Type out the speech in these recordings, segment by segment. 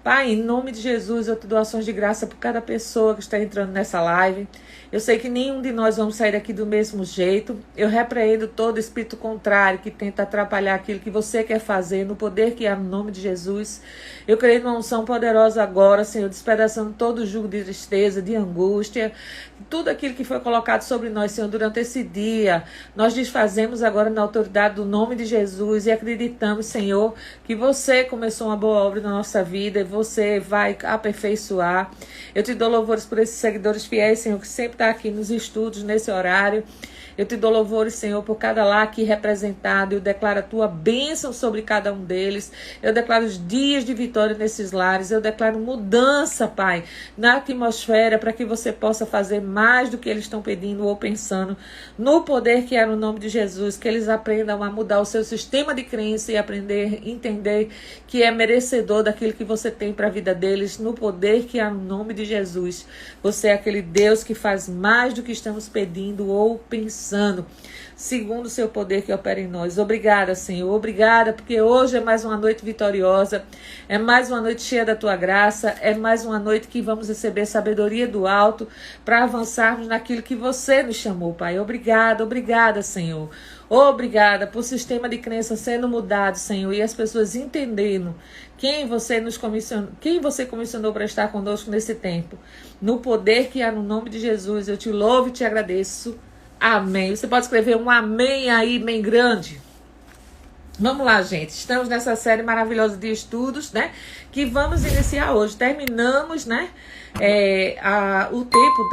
Pai, em nome de Jesus, eu te dou ações de graça por cada pessoa que está entrando nessa live. Eu sei que nenhum de nós vamos sair daqui do mesmo jeito. Eu repreendo todo espírito contrário que tenta atrapalhar aquilo que você quer fazer, no poder que há no nome de Jesus. Eu creio numa unção poderosa agora, Senhor, despedaçando todo o jugo de tristeza, de angústia, tudo aquilo que foi colocado sobre nós, Senhor, durante esse dia. Nós desfazemos agora na autoridade do nome de Jesus e acreditamos, Senhor, que você começou uma boa obra na nossa vida e você vai aperfeiçoar. Eu te dou louvores por esses seguidores fiéis, Senhor, que sempre está aqui nos estudos, nesse horário. Eu te dou louvores, Senhor, por cada lar aqui representado. Eu declaro a tua bênção sobre cada um deles. Eu declaro os dias de vitória nesses lares. Eu declaro mudança, Pai, na atmosfera, para que você possa fazer mais do que eles estão pedindo ou pensando, no poder que é no nome de Jesus. Que eles aprendam a mudar o seu sistema de crença e aprender a entender que é merecedor daquilo que você tem para a vida deles, no poder que é no nome de Jesus. Você é aquele Deus que faz mais do que estamos pedindo ou pensando, segundo o seu poder que opera em nós. Obrigada, Senhor, obrigada, porque hoje é mais uma noite vitoriosa, é mais uma noite cheia da tua graça, é mais uma noite que vamos receber sabedoria do alto para avançarmos naquilo que você nos chamou, Pai. Obrigada, obrigada, Senhor. Obrigada por sistema de crença sendo mudado, Senhor, e as pessoas entendendo quem você comissionou para estar conosco nesse tempo. No poder que há no nome de Jesus, eu te louvo e te agradeço. Amém. Você pode escrever um amém aí, bem grande. Vamos lá, gente. Estamos nessa série maravilhosa de estudos, né? Que vamos iniciar hoje. Terminamos, né? O tempo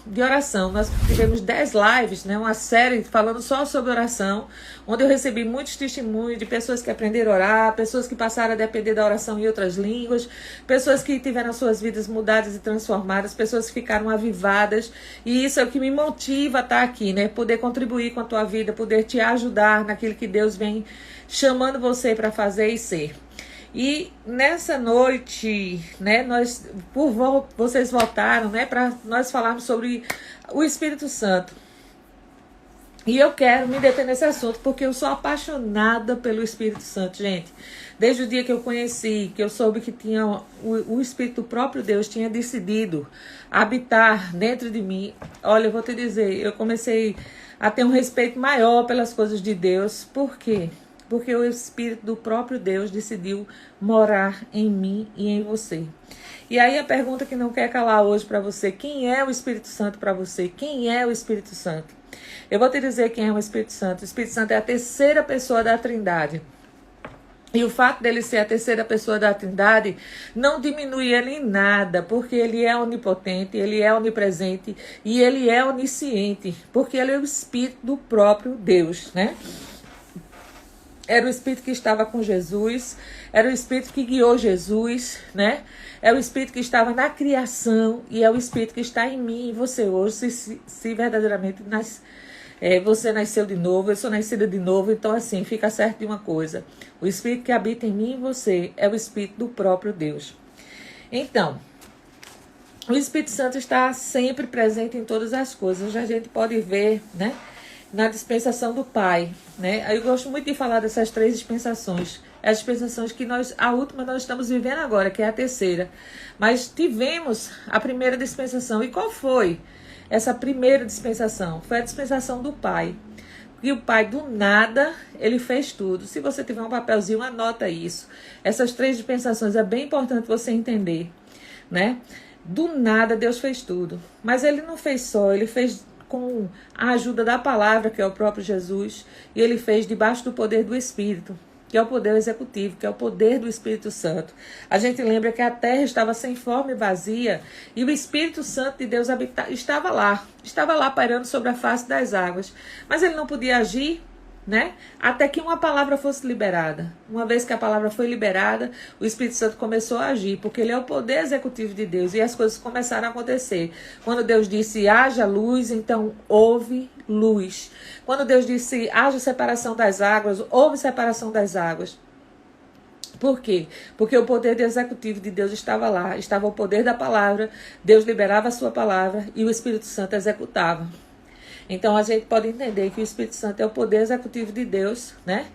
de oração. Nós tivemos 10 lives, né? Uma série falando só sobre oração, onde eu recebi muitos testemunhos de pessoas que aprenderam a orar, pessoas que passaram a depender da oração em outras línguas, pessoas que tiveram suas vidas mudadas e transformadas, pessoas que ficaram avivadas. E isso é o que me motiva a estar aqui, né? Poder contribuir com a tua vida, poder te ajudar naquilo que Deus vem chamando você para fazer e ser. E nessa noite, né, vocês votaram, né, para nós falarmos sobre o Espírito Santo. E eu quero me deter nesse assunto porque eu sou apaixonada pelo Espírito Santo, gente. Desde o dia que eu conheci, que eu soube que tinha o Espírito do próprio Deus tinha decidido habitar dentro de mim. Olha, eu vou te dizer, eu comecei a ter um respeito maior pelas coisas de Deus. Por quê? Porque o Espírito do próprio Deus decidiu morar em mim e em você. E aí a pergunta que não quer calar hoje para você: quem é o Espírito Santo para você? Quem é o Espírito Santo? Eu vou te dizer quem é o Espírito Santo. O Espírito Santo é a terceira pessoa da Trindade. E o fato dele ser a terceira pessoa da Trindade não diminui ele em nada, porque ele é onipotente, ele é onipresente e ele é onisciente, porque ele é o Espírito do próprio Deus, né? Era o Espírito que estava com Jesus, era o Espírito que guiou Jesus, né? É o Espírito que estava na criação e é o Espírito que está em mim e você hoje, se verdadeiramente você nasceu de novo, eu sou nascida de novo. Então assim, fica certo de uma coisa: o Espírito que habita em mim e você é o Espírito do próprio Deus. Então, o Espírito Santo está sempre presente em todas as coisas. A gente pode ver, né, na dispensação do Pai, né? Eu gosto muito de falar dessas 3 dispensações. As dispensações que a última nós estamos vivendo agora, que é a terceira. Mas tivemos a primeira dispensação. E qual foi essa primeira dispensação? Foi a dispensação do Pai. E o Pai, do nada, ele fez tudo. Se você tiver um papelzinho, anota isso. Essas 3 dispensações é bem importante você entender, né? Do nada, Deus fez tudo. Mas ele não fez só, ele fez com a ajuda da palavra, que é o próprio Jesus, e ele fez debaixo do poder do Espírito, que é o poder executivo, que é o poder do Espírito Santo. A gente lembra que a terra estava sem forma e vazia, e o Espírito Santo de Deus estava lá pairando sobre a face das águas, mas ele não podia agir, né? Até que uma palavra fosse liberada. Uma vez que a palavra foi liberada, o Espírito Santo começou a agir, porque ele é o poder executivo de Deus, e as coisas começaram a acontecer. Quando Deus disse haja luz, então houve luz. Quando Deus disse haja separação das águas, houve separação das águas. Por quê? Porque o poder executivo de Deus estava lá, estava o poder da palavra, Deus liberava a sua palavra e o Espírito Santo executava. Então a gente pode entender que o Espírito Santo é o poder executivo de Deus, né?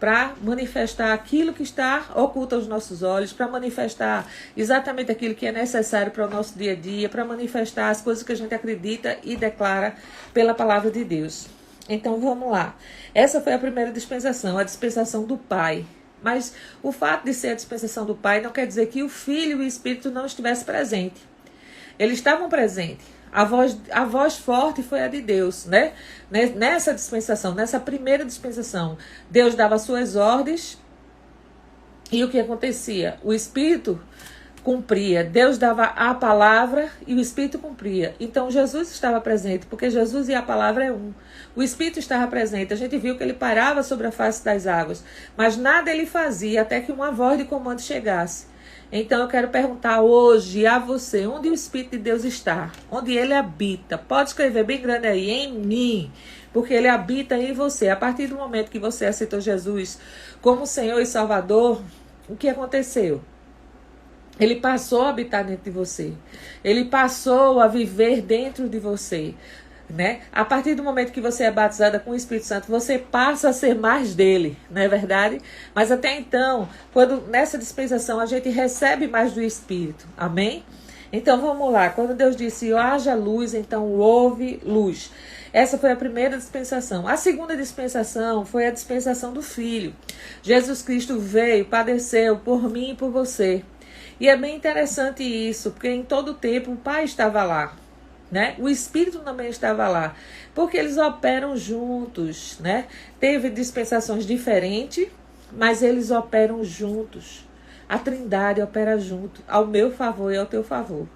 para manifestar aquilo que está oculto aos nossos olhos, para manifestar exatamente aquilo que é necessário para o nosso dia a dia, para manifestar as coisas que a gente acredita e declara pela palavra de Deus. Então vamos lá. Essa foi a primeira dispensação, a dispensação do Pai. Mas o fato de ser a dispensação do Pai não quer dizer que o Filho e o Espírito não estivessem presentes. Eles estavam presentes. A voz forte foi a de Deus, né? Nessa dispensação, nessa primeira dispensação, Deus dava suas ordens e o que acontecia? O Espírito cumpria. Deus dava a palavra e o Espírito cumpria. Então Jesus estava presente, porque Jesus e a palavra é um. O Espírito estava presente. A gente viu que ele parava sobre a face das águas, mas nada ele fazia até que uma voz de comando chegasse. Então eu quero perguntar hoje a você, onde o Espírito de Deus está? Onde ele habita? Pode escrever bem grande aí, em mim, porque ele habita em você. A partir do momento que você aceitou Jesus como Senhor e Salvador, o que aconteceu? Ele passou a habitar dentro de você. Ele passou a viver dentro de você. Né? A partir do momento que você é batizada com o Espírito Santo, você passa a ser mais dele, não é verdade? Mas até então, quando nessa dispensação a gente recebe mais do Espírito, amém? Então vamos lá, quando Deus disse haja luz, então houve luz. Essa foi a primeira dispensação. A segunda dispensação foi a dispensação do Filho. Jesus Cristo veio, padeceu por mim e por você. E é bem interessante isso, porque em todo tempo o Pai estava lá. Né? O Espírito também estava lá, porque eles operam juntos, né? Teve dispensações diferentes, mas eles operam juntos. A Trindade opera junto, ao meu favor e ao teu favor.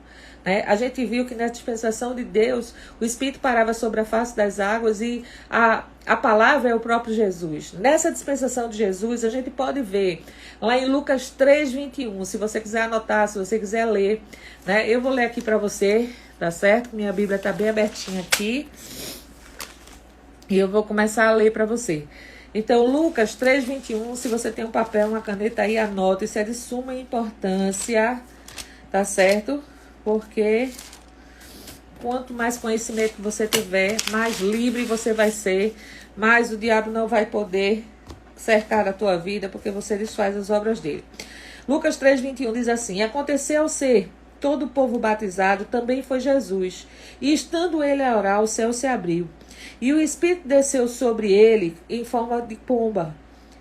Né? A gente viu que na dispensação de Deus, o Espírito parava sobre a face das águas e a palavra é o próprio Jesus. Nessa dispensação de Jesus, a gente pode ver lá em Lucas 3:21, se você quiser anotar, se você quiser ler, né? Eu vou ler aqui para você. Tá certo? Minha Bíblia tá bem abertinha aqui. E eu vou começar a ler para você. Então, Lucas 3:21, se você tem um papel, uma caneta aí, anota. Isso é de suma importância, tá certo? Porque quanto mais conhecimento você tiver, mais livre você vai ser, mais o diabo não vai poder cercar a tua vida, porque você desfaz as obras dele. Lucas 3:21 diz assim: aconteceu ser todo o povo batizado, também foi Jesus. E estando ele a orar, o céu se abriu. E o Espírito desceu sobre ele em forma de pomba.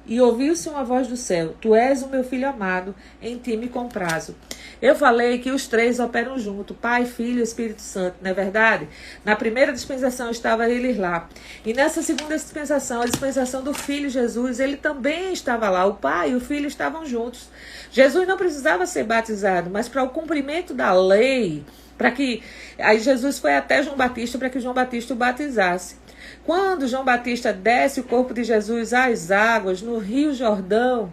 E ouviu-se uma voz do céu: Tu és o meu filho amado, em ti me comprazo. Eu falei que os três operam junto, Pai, Filho e Espírito Santo, não é verdade? Na primeira dispensação estava eles lá. E nessa segunda dispensação, a dispensação do Filho Jesus, ele também estava lá. O Pai e o Filho estavam juntos. Jesus não precisava ser batizado, mas para o cumprimento da lei, para que... Aí Jesus foi até João Batista para que João Batista o batizasse. Quando João Batista desce o corpo de Jesus às águas, no Rio Jordão,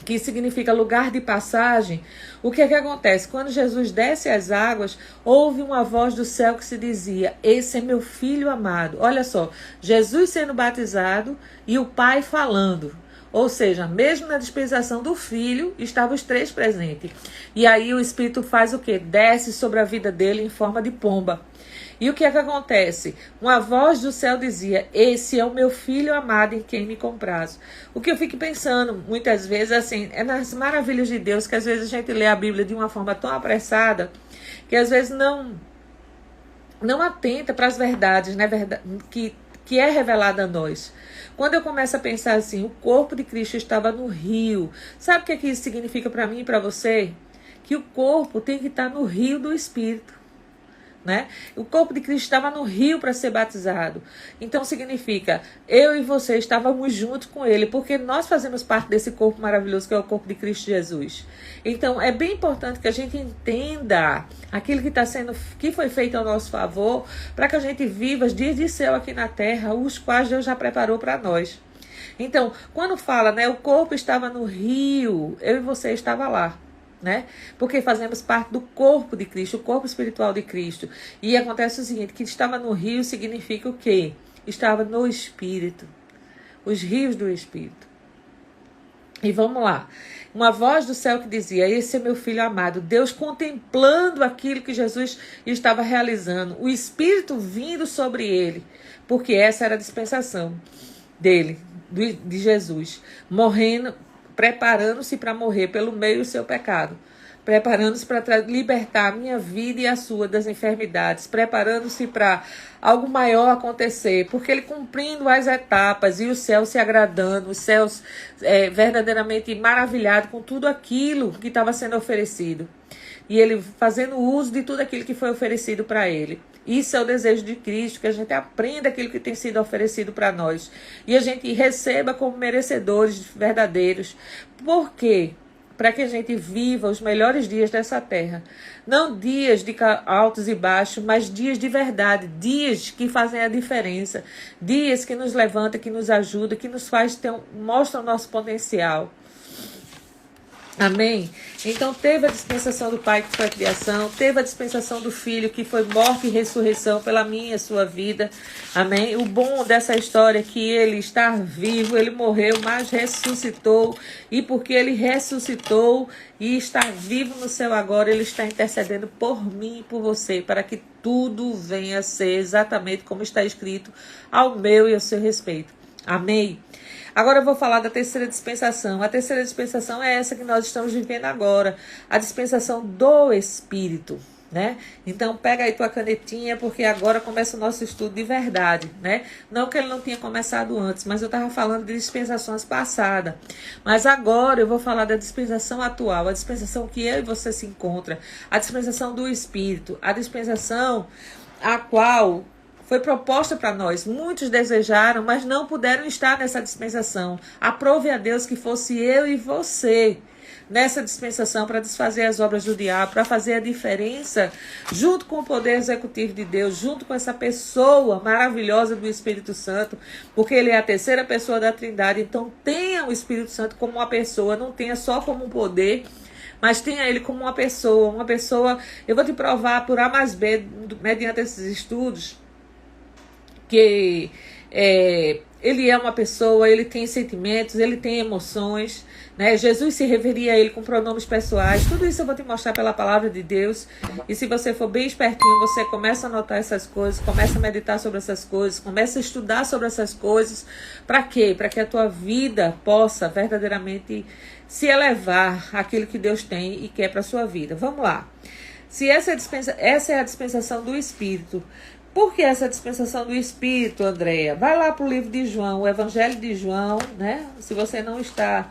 que significa lugar de passagem, o que é que acontece? Quando Jesus desce às águas, houve uma voz do céu que se dizia: esse é meu filho amado. Olha só, Jesus sendo batizado e o Pai falando. Ou seja, mesmo na dispensação do Filho, estavam os três presentes. E aí o Espírito faz o quê? Desce sobre a vida dele em forma de pomba. E o que é que acontece? Uma voz do céu dizia: esse é o meu filho amado em quem me comprazo. O que eu fico pensando muitas vezes assim, é nas maravilhas de Deus, que às vezes a gente lê a Bíblia de uma forma tão apressada, que às vezes não atenta para as verdades, né, que é revelada a nós. Quando eu começo a pensar assim, o corpo de Cristo estava no rio. Sabe o que isso significa para mim e para você? Que o corpo tem que estar no rio do Espírito. Né? O corpo de Cristo estava no rio para ser batizado. Então significa, eu e você estávamos juntos com ele, porque nós fazemos parte desse corpo maravilhoso que é o corpo de Cristo Jesus. Então é bem importante que a gente entenda aquilo que foi feito ao nosso favor, para que a gente viva os dias de céu aqui na terra, os quais Deus já preparou para nós. Então, quando fala, né, o corpo estava no rio, eu e você estava lá. Né? Porque fazemos parte do corpo de Cristo, o corpo espiritual de Cristo. E acontece o seguinte, que estava no rio significa o quê? Estava no Espírito, os rios do Espírito. E vamos lá, uma voz do céu que dizia: esse é meu filho amado. Deus contemplando aquilo que Jesus estava realizando, o Espírito vindo sobre ele, porque essa era a dispensação dele. de Jesus, morrendo, preparando-se para morrer pelo meio do seu pecado, preparando-se para libertar a minha vida e a sua das enfermidades, preparando-se para algo maior acontecer, porque ele cumprindo as etapas e o céu se agradando, os céus verdadeiramente maravilhados com tudo aquilo que estava sendo oferecido. E ele fazendo uso de tudo aquilo que foi oferecido para ele. Isso é o desejo de Cristo, que a gente aprenda aquilo que tem sido oferecido para nós. E a gente receba como merecedores verdadeiros. Por quê? Para que a gente viva os melhores dias dessa terra. Não dias de altos e baixos, mas dias de verdade. Dias que fazem a diferença. Dias que nos levantam, que nos ajudam, que nos mostram o nosso potencial. Amém? Então teve a dispensação do Pai, que foi a criação, teve a dispensação do Filho, que foi morte e ressurreição pela minha e sua vida. Amém? O bom dessa história é que ele está vivo, ele morreu, mas ressuscitou. E porque ele ressuscitou e está vivo no céu agora, ele está intercedendo por mim e por você, para que tudo venha a ser exatamente como está escrito ao meu e ao seu respeito. Amém? Agora eu vou falar da terceira dispensação. A terceira dispensação é essa que nós estamos vivendo agora. A dispensação do Espírito, né? Então pega aí tua canetinha, porque agora começa o nosso estudo de verdade, né? Não que ele não tinha começado antes, mas eu estava falando de dispensações passadas. Mas agora eu vou falar da dispensação atual, a dispensação que eu e você se encontra, a dispensação do Espírito, a dispensação a qual foi proposta para nós. Muitos desejaram, mas não puderam estar nessa dispensação. Aprove a Deus que fosse eu e você nessa dispensação para desfazer as obras do diabo, para fazer a diferença junto com o poder executivo de Deus, junto com essa pessoa maravilhosa do Espírito Santo, porque ele é a terceira pessoa da Trindade. Então tenha o Espírito Santo como uma pessoa, não tenha só como um poder, mas tenha ele como uma pessoa. Eu vou te provar por A mais B, mediante esses estudos, que ele é uma pessoa, ele tem sentimentos, ele tem emoções, né? Jesus se referia a ele com pronomes pessoais. Tudo isso eu vou te mostrar pela palavra de Deus. E se você for bem espertinho, você começa a anotar essas coisas, começa a meditar sobre essas coisas, começa a estudar sobre essas coisas. Para quê? Para que a tua vida possa verdadeiramente se elevar àquilo que Deus tem e quer para a sua vida. Vamos lá. Se essa é a dispensação do Espírito. Por que essa dispensação do Espírito, Andréia? Vai lá para o livro de João, o Evangelho de João, né? Se você não está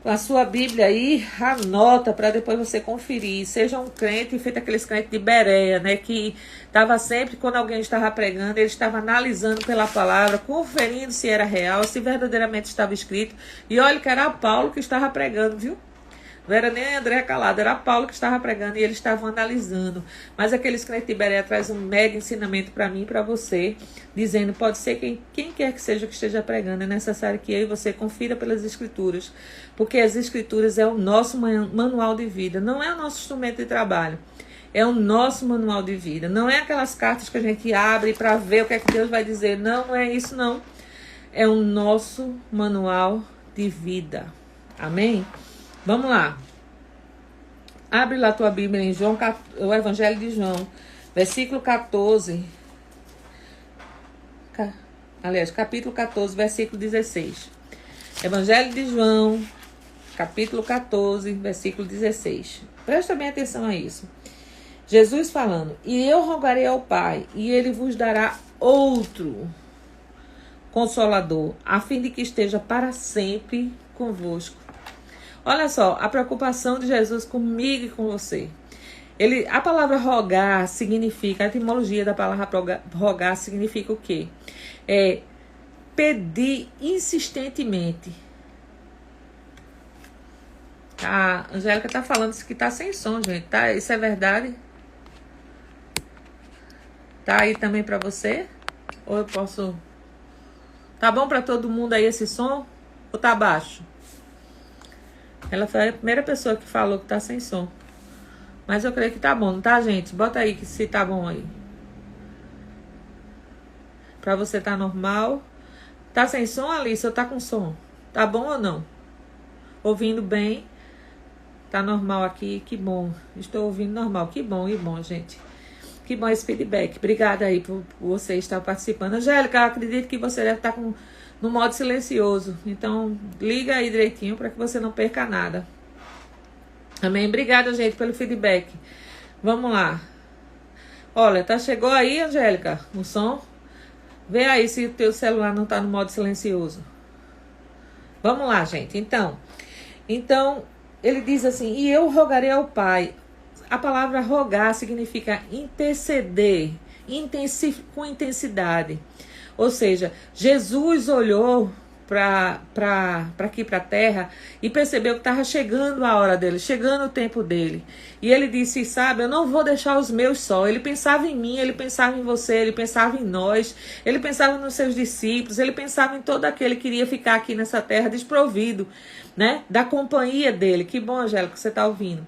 com a sua Bíblia aí, anota para depois você conferir. Seja um crente, feito aqueles crentes de Bereia, né? Que estava sempre, quando alguém estava pregando, ele estava analisando pela palavra, conferindo se era real, se verdadeiramente estava escrito. E olha que era Paulo que estava pregando, viu? Não era nem André Calado, era Paulo que estava pregando e eles estavam analisando. Mas aqueles crentes de Bereia traz um mega ensinamento para mim e para você, dizendo, pode ser quem quer que seja que esteja pregando, é necessário que eu e você confira pelas Escrituras, porque as Escrituras é o nosso manual de vida, não é o nosso instrumento de trabalho, é o nosso manual de vida. Não é aquelas cartas que a gente abre para ver o que é que Deus vai dizer, não é isso não. É o nosso manual de vida. Amém? Vamos lá. Abre lá a tua Bíblia em João, o Evangelho de João, versículo 14. Aliás, capítulo 14, versículo 16. Evangelho de João, capítulo 14, versículo 16. Presta bem atenção a isso. Jesus falando, e eu rogarei ao Pai, e ele vos dará outro Consolador, a fim de que esteja para sempre convosco. Olha só, a preocupação de Jesus comigo e com você. A palavra rogar significa, a etimologia da palavra rogar significa o quê? É pedir insistentemente. A Angélica está falando que está sem som, gente. Tá? Isso é verdade? Tá aí também para você? Ou eu posso... Tá bom para todo mundo aí esse som? Ou tá baixo? Ela foi a primeira pessoa que falou que tá sem som. Mas eu creio que tá bom, não tá, gente? Bota aí que se tá bom aí. Pra você tá normal. Tá sem som, Alice? Ou tá com som? Tá bom ou não? Ouvindo bem? Tá normal aqui? Que bom. Estou ouvindo normal. Que bom, gente. Que bom esse feedback. Obrigada aí por você estar participando. Angélica, acredito que você deve estar com no modo silencioso. Então, liga aí direitinho para que você não perca nada. Amém? Obrigada, gente, pelo feedback. Vamos lá. Olha, chegou aí, Angélica, o som? Vê aí se o teu celular não está no modo silencioso. Vamos lá, gente. Então, ele diz assim, e eu rogarei ao Pai. A palavra rogar significa interceder, com intensidade. Ou seja, Jesus olhou para aqui, para a terra, e percebeu que estava chegando a hora dele, chegando o tempo dele. E ele disse, sabe, eu não vou deixar os meus só. Ele pensava em mim, ele pensava em você, ele pensava em nós, ele pensava nos seus discípulos, ele pensava em todo aquele que queria ficar aqui nessa terra desprovido, né, da companhia dele. Que bom, Angélica, que você está ouvindo.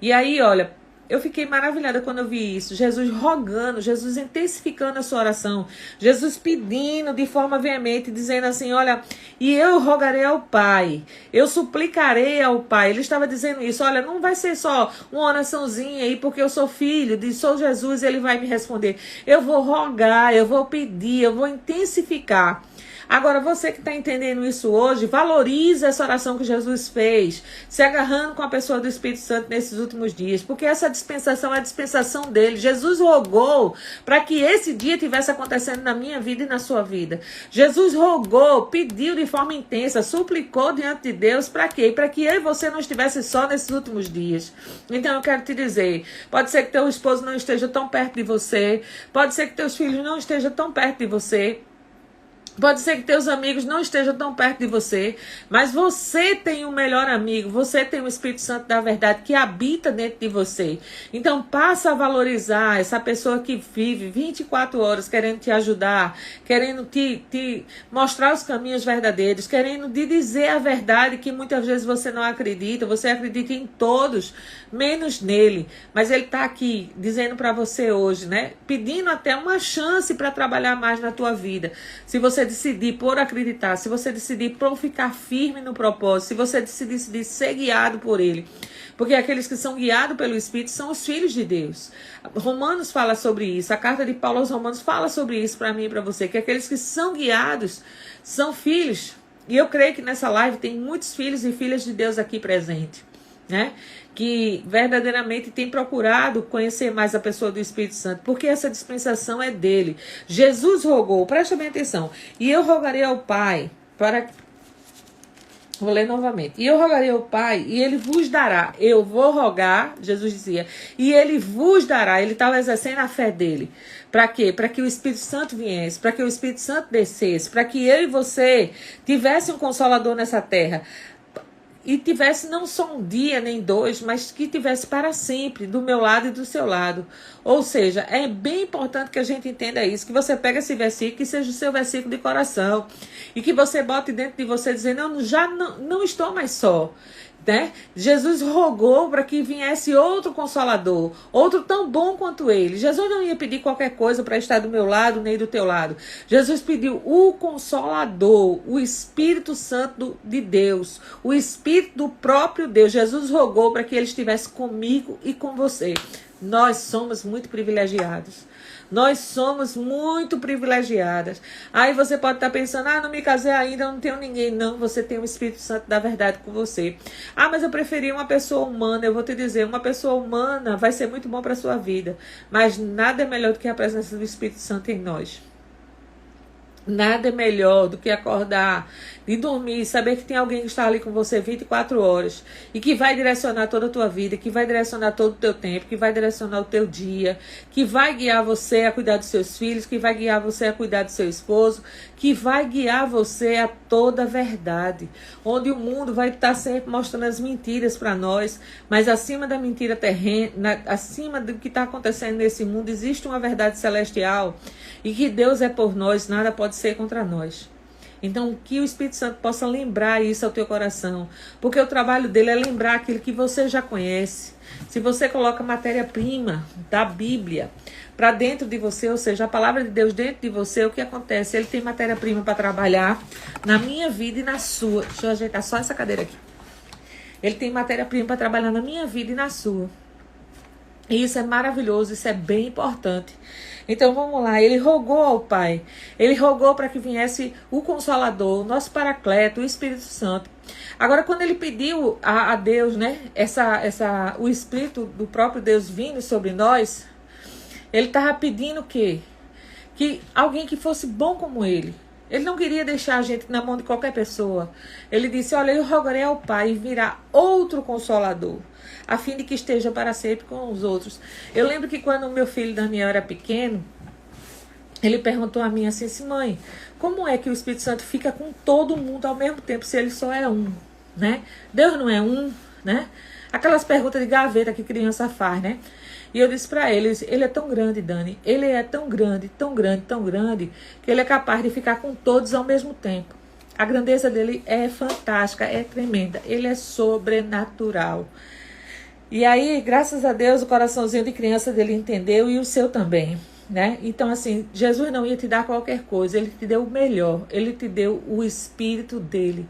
E aí, olha, eu fiquei maravilhada quando eu vi isso. Jesus rogando, Jesus intensificando a sua oração. Jesus pedindo de forma veemente, dizendo assim, olha, e eu rogarei ao Pai. Eu suplicarei ao Pai. Ele estava dizendo isso. Olha, não vai ser só uma oraçãozinha aí, porque eu sou filho, sou Jesus, ele vai me responder. Eu vou rogar, eu vou pedir, eu vou intensificar. Agora, você que está entendendo isso hoje, valorize essa oração que Jesus fez, se agarrando com a pessoa do Espírito Santo nesses últimos dias, porque essa dispensação é a dispensação dele. Jesus rogou para que esse dia tivesse acontecendo na minha vida e na sua vida. Jesus rogou, pediu de forma intensa, suplicou diante de Deus, para quê? Para que eu e você não estivesse só nesses últimos dias. Então, eu quero te dizer, pode ser que teu esposo não esteja tão perto de você, pode ser que teus filhos não estejam tão perto de você, pode ser que teus amigos não estejam tão perto de você, mas você tem um melhor amigo, você tem o Espírito Santo da verdade que habita dentro de você. Então passa a valorizar essa pessoa que vive 24 horas querendo te ajudar, querendo te mostrar os caminhos verdadeiros, querendo te dizer a verdade que muitas vezes você não acredita, você acredita em todos, menos nele. Mas ele está aqui dizendo para você hoje, né? Pedindo até uma chance para trabalhar mais na tua vida. Se você decidir por acreditar, se você decidir por ficar firme no propósito, se você decidir ser guiado por ele, porque aqueles que são guiados pelo Espírito são os filhos de Deus. Romanos fala sobre isso, a carta de Paulo aos Romanos fala sobre isso para mim e para você, que aqueles que são guiados são filhos. E eu creio que nessa live tem muitos filhos e filhas de Deus aqui presentes, né? Que verdadeiramente tem procurado conhecer mais a pessoa do Espírito Santo, porque essa dispensação é dele. Jesus rogou, presta bem atenção, e eu rogarei ao Pai, vou ler novamente, e eu rogarei ao Pai, e ele vos dará, eu vou rogar, Jesus dizia, e ele vos dará, ele estava exercendo a fé dele, para quê? Para que o Espírito Santo viesse, para que o Espírito Santo descesse, para que eu e você tivesse um Consolador nessa terra, e tivesse não só um dia nem dois, mas que tivesse para sempre, do meu lado e do seu lado. Ou seja, é bem importante que a gente entenda isso, que você pegue esse versículo, que seja o seu versículo de coração, e que você bote dentro de você dizendo, eu já não estou mais só. Né? Jesus rogou para que viesse outro Consolador, outro tão bom quanto ele. Jesus não ia pedir qualquer coisa para estar do meu lado nem do teu lado. Jesus pediu o Consolador, o Espírito Santo de Deus, o Espírito do próprio Deus. Jesus rogou para que ele estivesse comigo e com você. Nós somos muito privilegiados. Nós somos muito privilegiadas. Aí você pode estar pensando, não me casei ainda, não tenho ninguém. Não, você tem o Espírito Santo da verdade com você. Mas eu preferi uma pessoa humana. Eu vou te dizer, uma pessoa humana vai ser muito bom para a sua vida. Mas nada é melhor do que a presença do Espírito Santo em nós. Nada é melhor do que acordar e dormir, saber que tem alguém que está ali com você 24 horas e que vai direcionar toda a tua vida, que vai direcionar todo o teu tempo, que vai direcionar o teu dia, que vai guiar você a cuidar dos seus filhos, que vai guiar você a cuidar do seu esposo, que vai guiar você a toda a verdade, onde o mundo vai estar sempre mostrando as mentiras para nós, mas acima da mentira terrena, acima do que está acontecendo nesse mundo, existe uma verdade celestial e que Deus é por nós, nada pode ser contra nós. Então, que o Espírito Santo possa lembrar isso ao teu coração, porque o trabalho dele é lembrar aquilo que você já conhece. Se você coloca matéria-prima da Bíblia para dentro de você, ou seja, a palavra de Deus dentro de você, o que acontece? Ele tem matéria-prima para trabalhar na minha vida e na sua. Deixa eu ajeitar só essa cadeira aqui. Ele tem matéria-prima para trabalhar na minha vida e na sua. E isso é maravilhoso, isso é bem importante. Então vamos lá, ele rogou ao Pai, ele rogou para que viesse o Consolador, o nosso Paracleto, o Espírito Santo. Agora, quando ele pediu a Deus, né, o Espírito do próprio Deus vindo sobre nós, ele estava pedindo o quê? Que alguém que fosse bom como ele. Ele não queria deixar a gente na mão de qualquer pessoa. Ele disse, olha, eu rogarei ao Pai e virá outro Consolador, a fim de que esteja para sempre com os outros. Eu lembro que quando o meu filho Daniel era pequeno, ele perguntou a mim assim, mãe, como é que o Espírito Santo fica com todo mundo ao mesmo tempo, se ele só é um, né? Deus não é um, né? Aquelas perguntas de gaveta que criança faz, né? E eu disse para eles, ele é tão grande, Dani, ele é tão grande, tão grande, tão grande, que ele é capaz de ficar com todos ao mesmo tempo. A grandeza dele é fantástica, é tremenda, ele é sobrenatural. E aí, graças a Deus, o coraçãozinho de criança dele entendeu e o seu também, né? Então, assim, Jesus não ia te dar qualquer coisa, ele te deu o melhor, ele te deu o Espírito dele,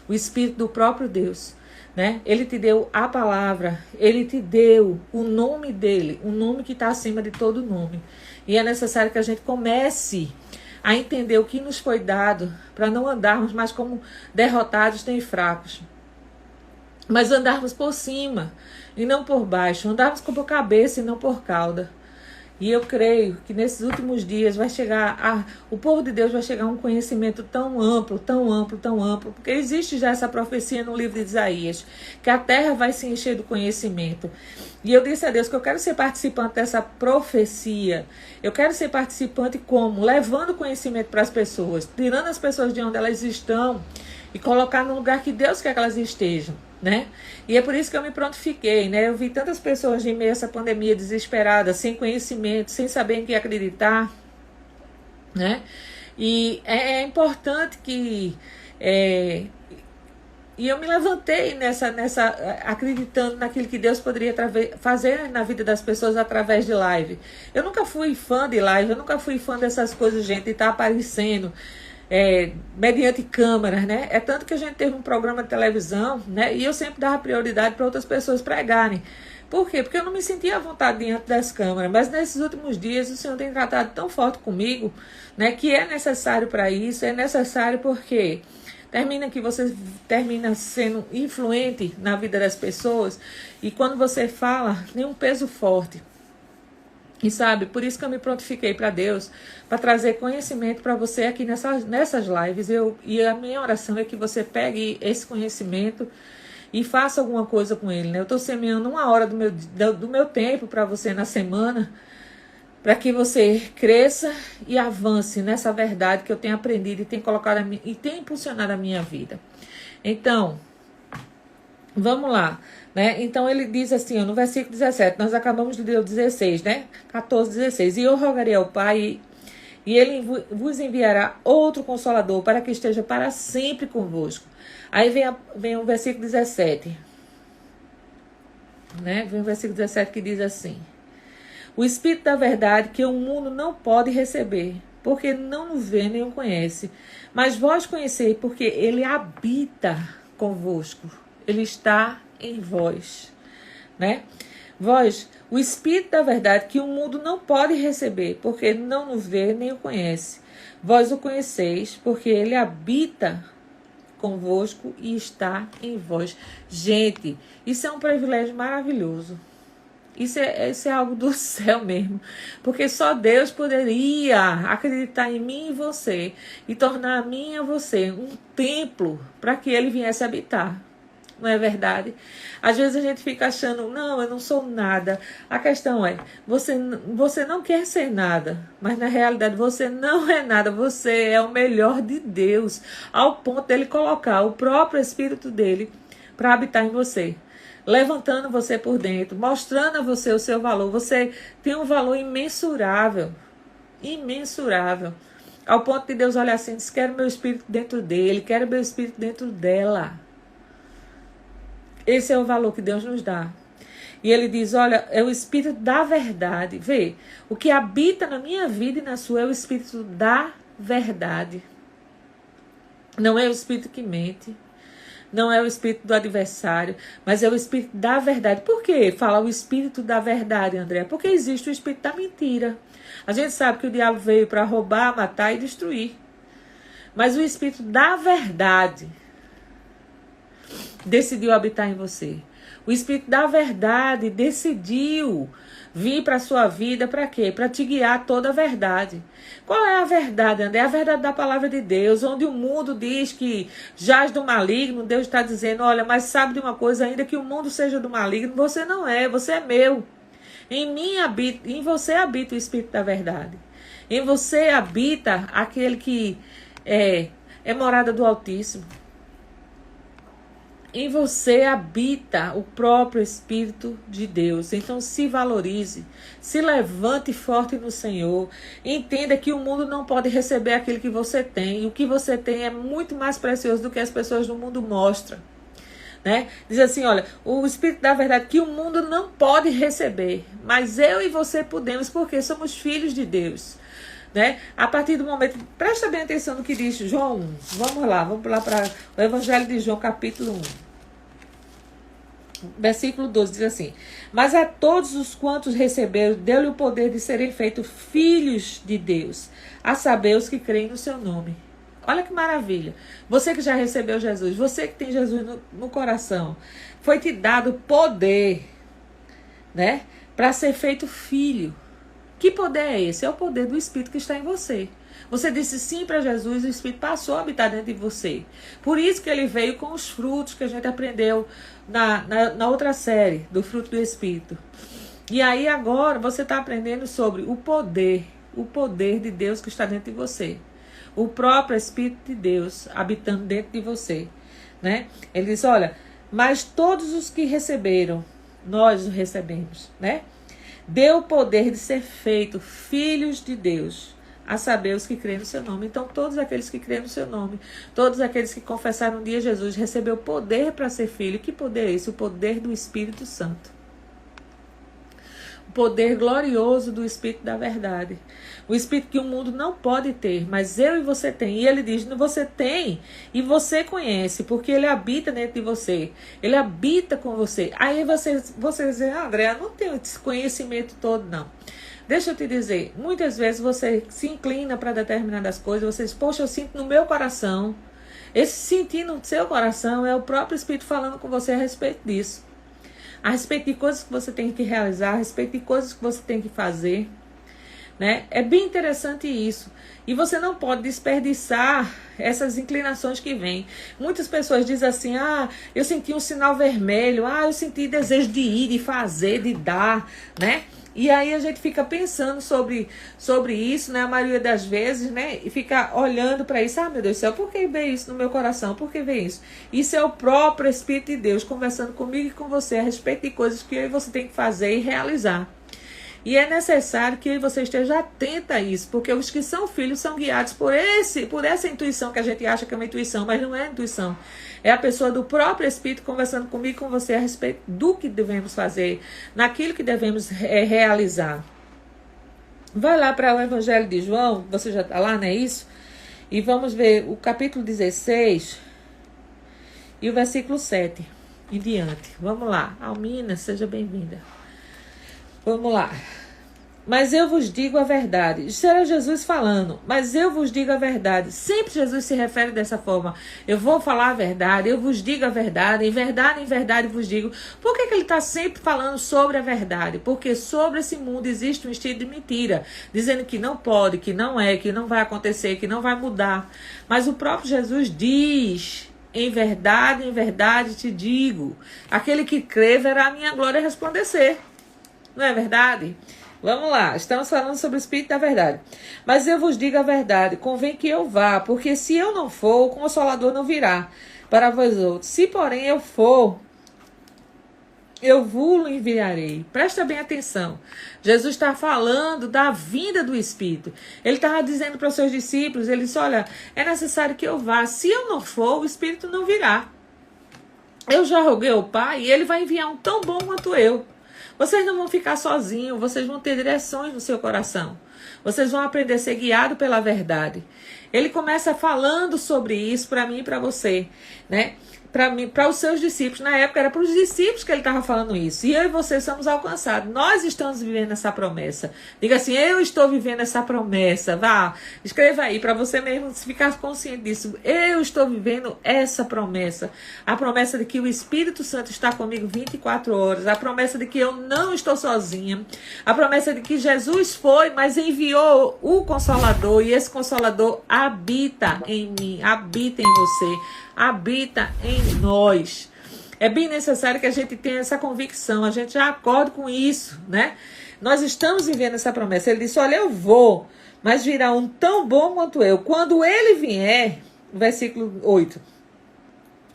o Espírito do próprio Deus, né? Ele te deu a palavra, ele te deu o nome dele, o nome que está acima de todo nome. E é necessário que a gente comece a entender o que nos foi dado para não andarmos mais como derrotados nem fracos, mas andarmos por cima e não por baixo, andarmos por cabeça e não por cauda. E eu creio que nesses últimos dias o povo de Deus vai chegar a um conhecimento tão amplo, tão amplo, tão amplo, porque existe já essa profecia no livro de Isaías, que a terra vai se encher do conhecimento. E eu disse a Deus que eu quero ser participante dessa profecia. Eu quero ser participante como? Levando conhecimento para as pessoas, tirando as pessoas de onde elas estão e colocar no lugar que Deus quer que elas estejam, né? E é por isso que eu me prontifiquei, né? Eu vi tantas pessoas em meio a essa pandemia desesperadas, sem conhecimento, sem saber em que acreditar, né? E é importante que... E eu me levantei acreditando naquilo que Deus poderia fazer na vida das pessoas através de live. Eu nunca fui fã de live, eu nunca fui fã dessas coisas, gente, de estar aparecendo mediante câmeras, né? É tanto que a gente teve um programa de televisão, né? E eu sempre dava prioridade para outras pessoas pregarem. Por quê? Porque eu não me sentia à vontade diante das câmeras. Mas nesses últimos dias o Senhor tem tratado tão forte comigo, né? Que é necessário para isso, é necessário porque você termina sendo influente na vida das pessoas. E quando você fala, tem um peso forte. E sabe, por isso que eu me prontifiquei para Deus, para trazer conhecimento para você aqui nessas lives. E a minha oração é que você pegue esse conhecimento e faça alguma coisa com ele, né? Eu estou semeando 1 hora do meu tempo para você na semana, para que você cresça e avance nessa verdade que eu tenho aprendido e tenho colocado e tem impulsionado a minha vida. Então, vamos lá. Né? Então ele diz assim, ó, no versículo 17, nós acabamos de ler o 16, né? 14, 16. E eu rogarei ao Pai, e ele vos enviará outro Consolador, para que esteja para sempre convosco. Aí vem o versículo 17. Né? Vem o versículo 17 que diz assim: o Espírito da verdade que o mundo não pode receber, porque não o vê nem o conhece. Mas vós conheceis, porque ele habita convosco. Ele está em vós, né? Vós, o Espírito da verdade que o mundo não pode receber, porque não o vê nem o conhece. Vós o conheceis, porque ele habita convosco e está em vós. Gente, isso é um privilégio maravilhoso. Isso é algo do céu mesmo. Porque só Deus poderia acreditar em mim e você e tornar a mim e a você um templo para que ele viesse habitar. Não é verdade? Às vezes a gente fica achando, não, eu não sou nada. A questão é, você não quer ser nada, mas na realidade você não é nada. Você é o melhor de Deus, ao ponto dele colocar o próprio Espírito dele para habitar em você, levantando você por dentro, mostrando a você o seu valor. Você tem um valor imensurável, imensurável, ao ponto de Deus olhar assim e diz, quero meu Espírito dentro dele, quero meu Espírito dentro dela. Esse é o valor que Deus nos dá. E ele diz, olha, é o Espírito da verdade. Vê, o que habita na minha vida e na sua é o Espírito da verdade. Não é o Espírito que mente. não é o espírito do adversário, mas é o espírito da verdade. Por que fala o espírito da verdade, André? Porque existe o espírito da mentira. A gente sabe que o diabo veio para roubar, matar e destruir. Mas o espírito da verdade decidiu habitar em você. O espírito da verdade decidiu vir para a sua vida para quê? Para te guiar toda a verdade. Qual é a verdade, André? É a verdade da palavra de Deus, onde o mundo diz que jaz do maligno. Deus está dizendo, olha, mas sabe de uma coisa, ainda que o mundo seja do maligno, você não é, você é meu. Em você habita o espírito da verdade. Em você habita aquele que é morada do Altíssimo. Em você habita o próprio Espírito de Deus. Então se valorize, se levante forte no Senhor. Entenda que o mundo não pode receber aquilo que você tem. E o que você tem é muito mais precioso do que as pessoas do mundo mostram. Né? Diz assim, olha, o Espírito da verdade que o mundo não pode receber. Mas eu e você podemos, porque somos filhos de Deus. Né? A partir do momento, presta bem atenção no que diz João 1. Vamos lá para o Evangelho de João, capítulo 1. Versículo 12 diz assim: mas a todos os quantos receberam, deu-lhe o poder de serem feitos filhos de Deus, a saber, os que creem no seu nome. Olha que maravilha. Você que já recebeu Jesus, você que tem Jesus no coração, foi te dado poder, né, para ser feito filho. Que poder é esse? É o poder do Espírito que está em você. Você disse sim para Jesus, o Espírito passou a habitar dentro de você. Por isso que ele veio com os frutos que a gente aprendeu na outra série, do fruto do Espírito. E aí agora você está aprendendo sobre o poder de Deus que está dentro de você. O próprio Espírito de Deus habitando dentro de você. Né? Ele diz, olha, mas todos os que receberam, nós o recebemos, né? Deu o poder de ser feito filhos de Deus, a saber, os que creem no seu nome. Então, todos aqueles que creem no seu nome, todos aqueles que confessaram um dia Jesus, recebeu poder para ser filho. Que poder é esse? O poder do Espírito Santo. O poder glorioso do Espírito da verdade. O Espírito que o mundo não pode ter, mas eu e você tem. E ele diz, você tem e você conhece, porque ele habita dentro de você. Ele habita com você. Aí você diz, André, eu não tenho esse conhecimento todo, não. Deixa eu te dizer, muitas vezes você se inclina para determinadas coisas, você diz, poxa, eu sinto no meu coração. Esse sentir no seu coração é o próprio Espírito falando com você a respeito disso. A respeito de coisas que você tem que realizar, a respeito de coisas que você tem que fazer. Né? É bem interessante isso. E você não pode desperdiçar essas inclinações que vêm. Muitas pessoas dizem assim, eu senti um sinal vermelho, eu senti desejo de ir, de fazer, de dar, né? E aí a gente fica pensando sobre isso, né? A maioria das vezes, né? E fica olhando para isso. Meu Deus do céu, por que veio isso no meu coração? Por que veio isso? Isso é o próprio Espírito de Deus conversando comigo e com você a respeito de coisas que eu e você tem que fazer e realizar. E é necessário que você esteja atenta a isso, porque os que são filhos são guiados por essa intuição que a gente acha que é uma intuição, mas não é intuição. É a pessoa do próprio Espírito conversando comigo e com você a respeito do que devemos fazer, naquilo que devemos realizar. Vai lá para o Evangelho de João, você já está lá, não é isso? E vamos ver o capítulo 16 e o versículo 7 em diante. Vamos lá. Almina, seja bem-vinda. Vamos lá. Mas eu vos digo a verdade. Isso era Jesus falando. Mas eu vos digo a verdade. Sempre Jesus se refere dessa forma. Eu vou falar a verdade. Eu vos digo a verdade. Em verdade vos digo. Por que ele está sempre falando sobre a verdade? Porque sobre esse mundo existe um estilo de mentira. Dizendo que não pode, que não é, que não vai acontecer, que não vai mudar. Mas o próprio Jesus diz... em verdade te digo. Aquele que crê verá a minha glória resplandecer. Não é verdade? Vamos lá, estamos falando sobre o Espírito da verdade. Mas eu vos digo a verdade, convém que eu vá, porque se eu não for, o Consolador não virá para vós outros. Se, porém, eu for, eu vos enviarei. Presta bem atenção. Jesus está falando da vinda do Espírito. Ele estava dizendo para os seus discípulos, ele disse, olha, é necessário que eu vá. Se eu não for, o Espírito não virá. Eu já roguei ao Pai e ele vai enviar um tão bom quanto eu. Vocês não vão ficar sozinhos, vocês vão ter direções no seu coração. Vocês vão aprender a ser guiados pela verdade. Ele começa falando sobre isso para mim e para você, né? para mim, para os seus discípulos. Na época era para os discípulos que ele estava falando isso. E eu e você somos alcançados. Nós estamos vivendo essa promessa. Diga assim, eu estou vivendo essa promessa. Vá, escreva aí para você mesmo ficar consciente disso. Eu estou vivendo essa promessa. A promessa de que o Espírito Santo está comigo 24 horas. A promessa de que eu não estou sozinha. A promessa de que Jesus foi, mas enviou o Consolador. E esse Consolador habita em mim, habita em você, habita em nós. É bem necessário que a gente tenha essa convicção, a gente já acorda com isso, né? Nós estamos vivendo essa promessa. Ele disse, olha, eu vou, mas virá um tão bom quanto eu. Quando ele vier, versículo 8,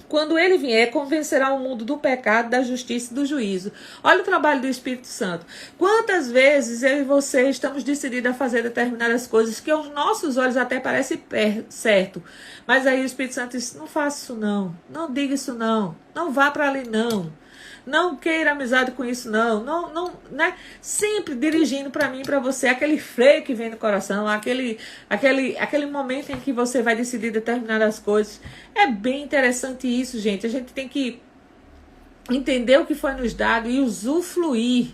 quando ele vier, convencerá o mundo do pecado, da justiça e do juízo. Olha o trabalho do Espírito Santo. Quantas vezes eu e você estamos decididos a fazer determinadas coisas que aos nossos olhos até parece certo. Mas aí o Espírito Santo diz, não faça isso não. Não diga isso não. Não vá para ali não. Não queira amizade com isso, não. Não, né? Sempre dirigindo para mim e para você aquele freio que vem no coração, aquele momento em que você vai decidir determinadas coisas. É bem interessante isso, gente. A gente tem que entender o que foi nos dado e usufruir.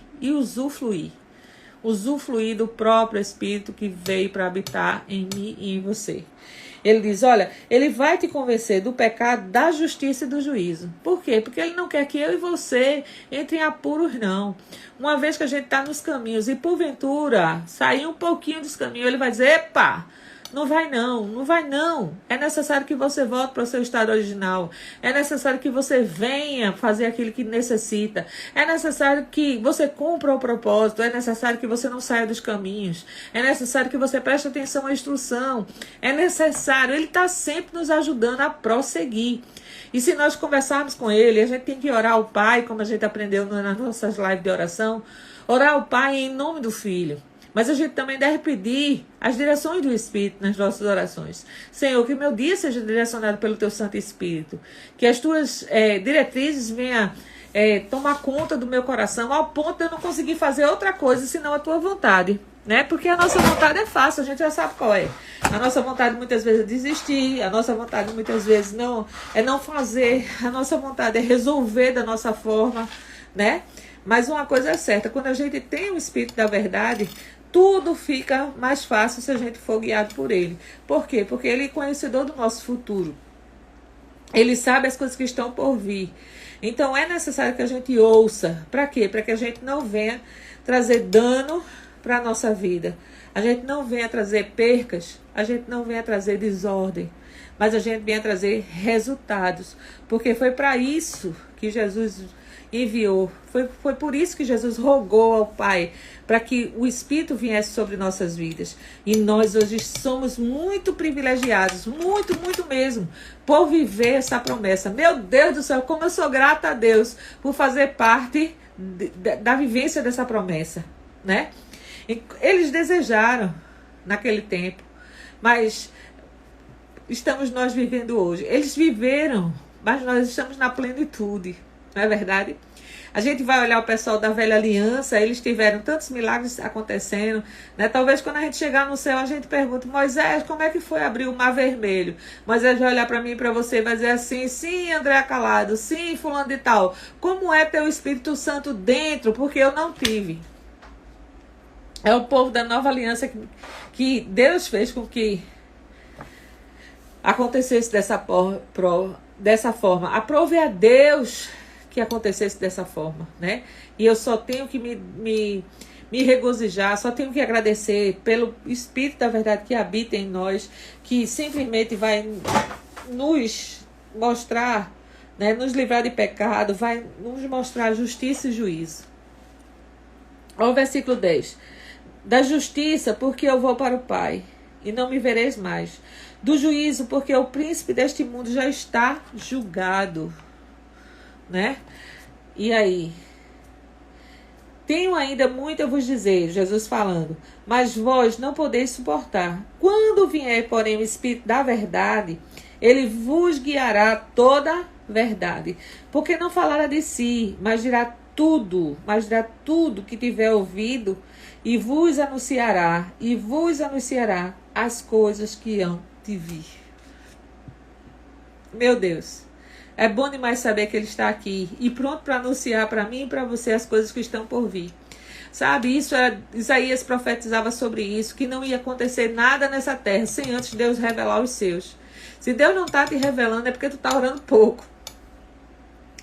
Usufruir do próprio Espírito que veio para habitar em mim e em você. Ele diz, olha, ele vai te convencer do pecado, da justiça e do juízo. Por quê? Porque ele não quer que eu e você entrem em apuros, não. Uma vez que a gente está nos caminhos e porventura sair um pouquinho dos caminhos, ele vai dizer, epa, não vai não, não vai não. É necessário que você volte para o seu estado original. É necessário que você venha fazer aquilo que necessita. É necessário que você cumpra o propósito. É necessário que você não saia dos caminhos. É necessário que você preste atenção à instrução. É necessário. Ele está sempre nos ajudando a prosseguir. E se nós conversarmos com ele, a gente tem que orar ao Pai, como a gente aprendeu nas nossas lives de oração. Orar ao Pai em nome do Filho. Mas a gente também deve pedir as direções do Espírito nas nossas orações. Senhor, que meu dia seja direcionado pelo Teu Santo Espírito. Que as Tuas diretrizes venham tomar conta do meu coração ao ponto de eu não conseguir fazer outra coisa senão a Tua vontade. Né? Porque a nossa vontade é fácil, a gente já sabe qual é. A nossa vontade muitas vezes é desistir, a nossa vontade muitas vezes não fazer, a nossa vontade é resolver da nossa forma, né? Mas uma coisa é certa, quando a gente tem o Espírito da verdade, tudo fica mais fácil se a gente for guiado por ele. Por quê? Porque ele é conhecedor do nosso futuro. Ele sabe as coisas que estão por vir. Então é necessário que a gente ouça. Para quê? Para que a gente não venha trazer dano para a nossa vida. A gente não venha trazer percas. A gente não venha trazer desordem. Mas a gente venha trazer resultados. Porque foi para isso que Jesus enviou. Foi por isso que Jesus rogou ao Pai, para que o Espírito viesse sobre nossas vidas. E nós hoje somos muito privilegiados, muito, muito mesmo, por viver essa promessa. Meu Deus do céu, como eu sou grata a Deus por fazer parte da vivência dessa promessa, né? Eles desejaram naquele tempo, mas estamos nós vivendo hoje. Eles viveram, mas nós estamos na plenitude. Não é verdade? A gente vai olhar o pessoal da velha aliança, eles tiveram tantos milagres acontecendo, né? Talvez quando a gente chegar no céu, a gente pergunta, Moisés, como é que foi abrir o mar vermelho? Moisés vai olhar para mim e para você e vai dizer assim, sim, André Calado, sim, fulano de tal. Como é ter o Espírito Santo dentro? Porque eu não tive. É o povo da nova aliança que Deus fez com que acontecesse dessa forma. Aprove a Deus que acontecesse dessa forma, né? E eu só tenho que me regozijar, só tenho que agradecer pelo Espírito da verdade que habita em nós, que simplesmente vai nos mostrar, né, nos livrar de pecado, vai nos mostrar justiça e juízo. Olha o versículo 10. Da justiça, porque eu vou para o Pai, e não me vereis mais. Do juízo, porque o príncipe deste mundo já está julgado. Né? E aí? Tenho ainda muito a vos dizer, Jesus falando, mas vós não podeis suportar. Quando vier, porém, o Espírito da verdade, ele vos guiará toda verdade. Porque não falará de si, mas dirá tudo que tiver ouvido, e vos anunciará as coisas que hão de vir. Meu Deus. É bom demais saber que Ele está aqui e pronto para anunciar para mim e para você as coisas que estão por vir. Sabe, isso era, Isaías profetizava sobre isso, que não ia acontecer nada nessa terra sem antes Deus revelar os seus. Se Deus não está te revelando é porque tu está orando pouco.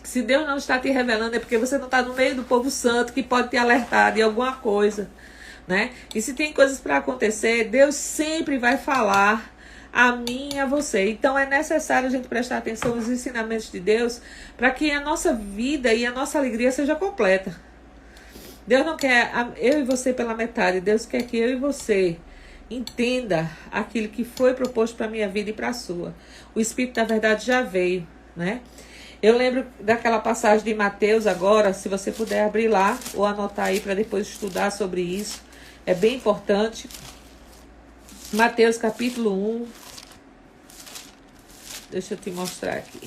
Se Deus não está te revelando é porque você não está no meio do povo santo que pode te alertar de alguma coisa, né? E se tem coisas para acontecer, Deus sempre vai falar a mim e a você. Então é necessário a gente prestar atenção nos ensinamentos de Deus para que a nossa vida e a nossa alegria seja completa. Deus não quer eu e você pela metade. Deus quer que eu e você entenda aquilo que foi proposto para a minha vida e para a sua. O Espírito da verdade já veio, né? Eu lembro daquela passagem de Mateus agora, se você puder abrir lá ou anotar aí para depois estudar sobre isso. É bem importante. Mateus capítulo 1. Deixa eu te mostrar aqui.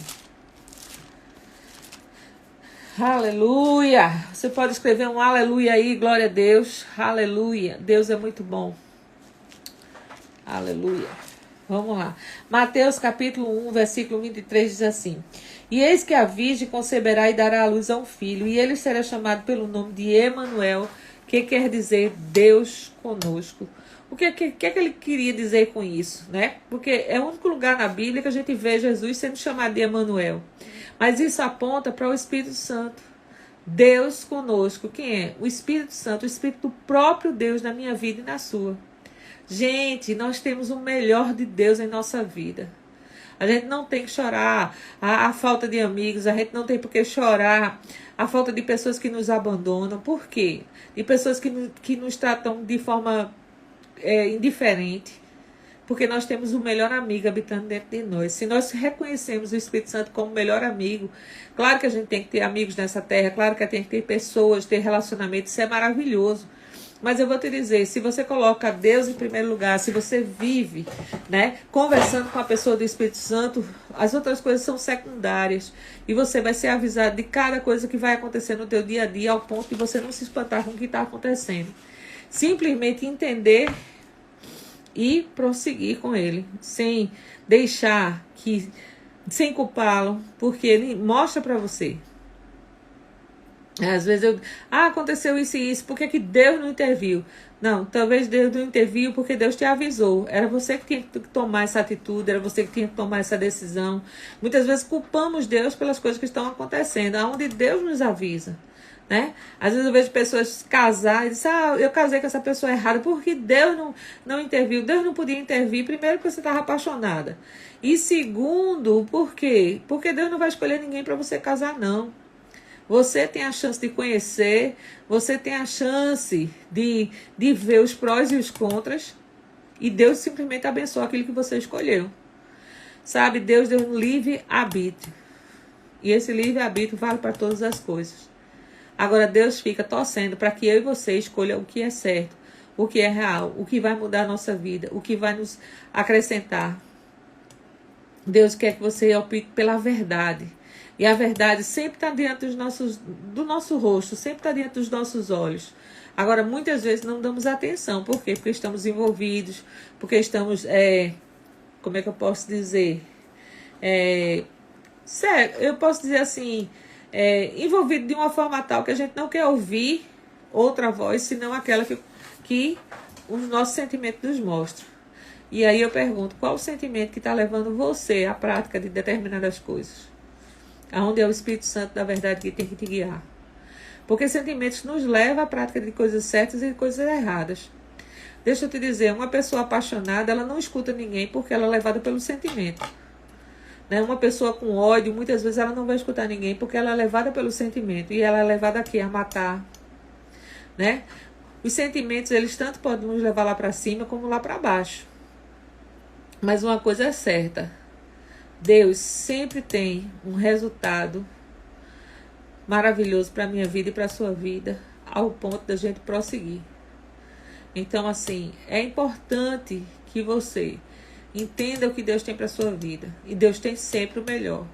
Aleluia! Você pode escrever um aleluia aí, glória a Deus. Aleluia! Deus é muito bom. Aleluia! Vamos lá. Mateus capítulo 1, versículo 23 diz assim: E eis que a virgem conceberá e dará à luz a um filho, e ele será chamado pelo nome de Emanuel, que quer dizer Deus conosco. O que ele queria dizer com isso, né? Porque é o único lugar na Bíblia que a gente vê Jesus sendo chamado de Emanuel. Mas isso aponta para o Espírito Santo. Deus conosco. Quem é? O Espírito Santo, o Espírito do próprio Deus na minha vida e na sua. Gente, nós temos o melhor de Deus em nossa vida. A gente não tem que chorar a falta de amigos, a gente não tem por que chorar a falta de pessoas que nos abandonam. Por quê? De pessoas que nos tratam de forma indiferente. Porque nós temos o melhor amigo habitando dentro de nós. Se nós reconhecemos o Espírito Santo como o melhor amigo, claro que a gente tem que ter amigos nessa terra, claro que tem que ter pessoas, ter relacionamento, isso é maravilhoso. Mas eu vou te dizer, se você coloca Deus em primeiro lugar, se você vive, né, conversando com a pessoa do Espírito Santo, as outras coisas são secundárias. E você vai ser avisado de cada coisa que vai acontecer no teu dia a dia, ao ponto de você não se espantar com o que está acontecendo. Simplesmente entender e prosseguir com ele, sem deixar que, sem culpá-lo, porque ele mostra para você. Às vezes aconteceu isso e isso, por que Deus não interviu? Não, talvez Deus não interviu porque Deus te avisou. Era você que tinha que tomar essa atitude, era você que tinha que tomar essa decisão. Muitas vezes culpamos Deus pelas coisas que estão acontecendo, aonde Deus nos avisa, né? Às vezes eu vejo pessoas casar e dizem, eu casei com essa pessoa errada, porque Deus não interviu. Deus não podia intervir, primeiro porque você estava apaixonada. E segundo, por quê? Porque Deus não vai escolher ninguém para você casar, não. Você tem a chance de conhecer, você tem a chance de ver os prós e os contras, e Deus simplesmente abençoa aquilo que você escolheu. Sabe, Deus deu um livre-arbítrio. E esse livre-arbítrio vale para todas as coisas. Agora Deus fica torcendo para que eu e você escolha o que é certo, o que é real, o que vai mudar a nossa vida, o que vai nos acrescentar. Deus quer que você opte pela verdade. E a verdade sempre está diante do nosso rosto, sempre está diante dos nossos olhos. Agora, muitas vezes não damos atenção. Por quê? Porque estamos envolvidos, porque estamos, como é que eu posso dizer? Sério, eu posso dizer assim, envolvido de uma forma tal que a gente não quer ouvir outra voz, senão aquela que os nossos sentimentos nos mostram. E aí eu pergunto, qual o sentimento que está levando você à prática de determinadas coisas? Aonde é o Espírito Santo da verdade que tem que te guiar. Porque sentimentos nos levam à prática de coisas certas e de coisas erradas. Deixa eu te dizer, uma pessoa apaixonada, ela não escuta ninguém porque ela é levada pelo sentimento. Né? Uma pessoa com ódio, muitas vezes ela não vai escutar ninguém porque ela é levada pelo sentimento. E ela é levada aqui a matar. Né? Os sentimentos, eles tanto podem nos levar lá para cima como lá para baixo. Mas uma coisa é certa. Deus sempre tem um resultado maravilhoso para a minha vida e para a sua vida, ao ponto da gente prosseguir. Então, assim, é importante que você entenda o que Deus tem para a sua vida. E Deus tem sempre o melhor.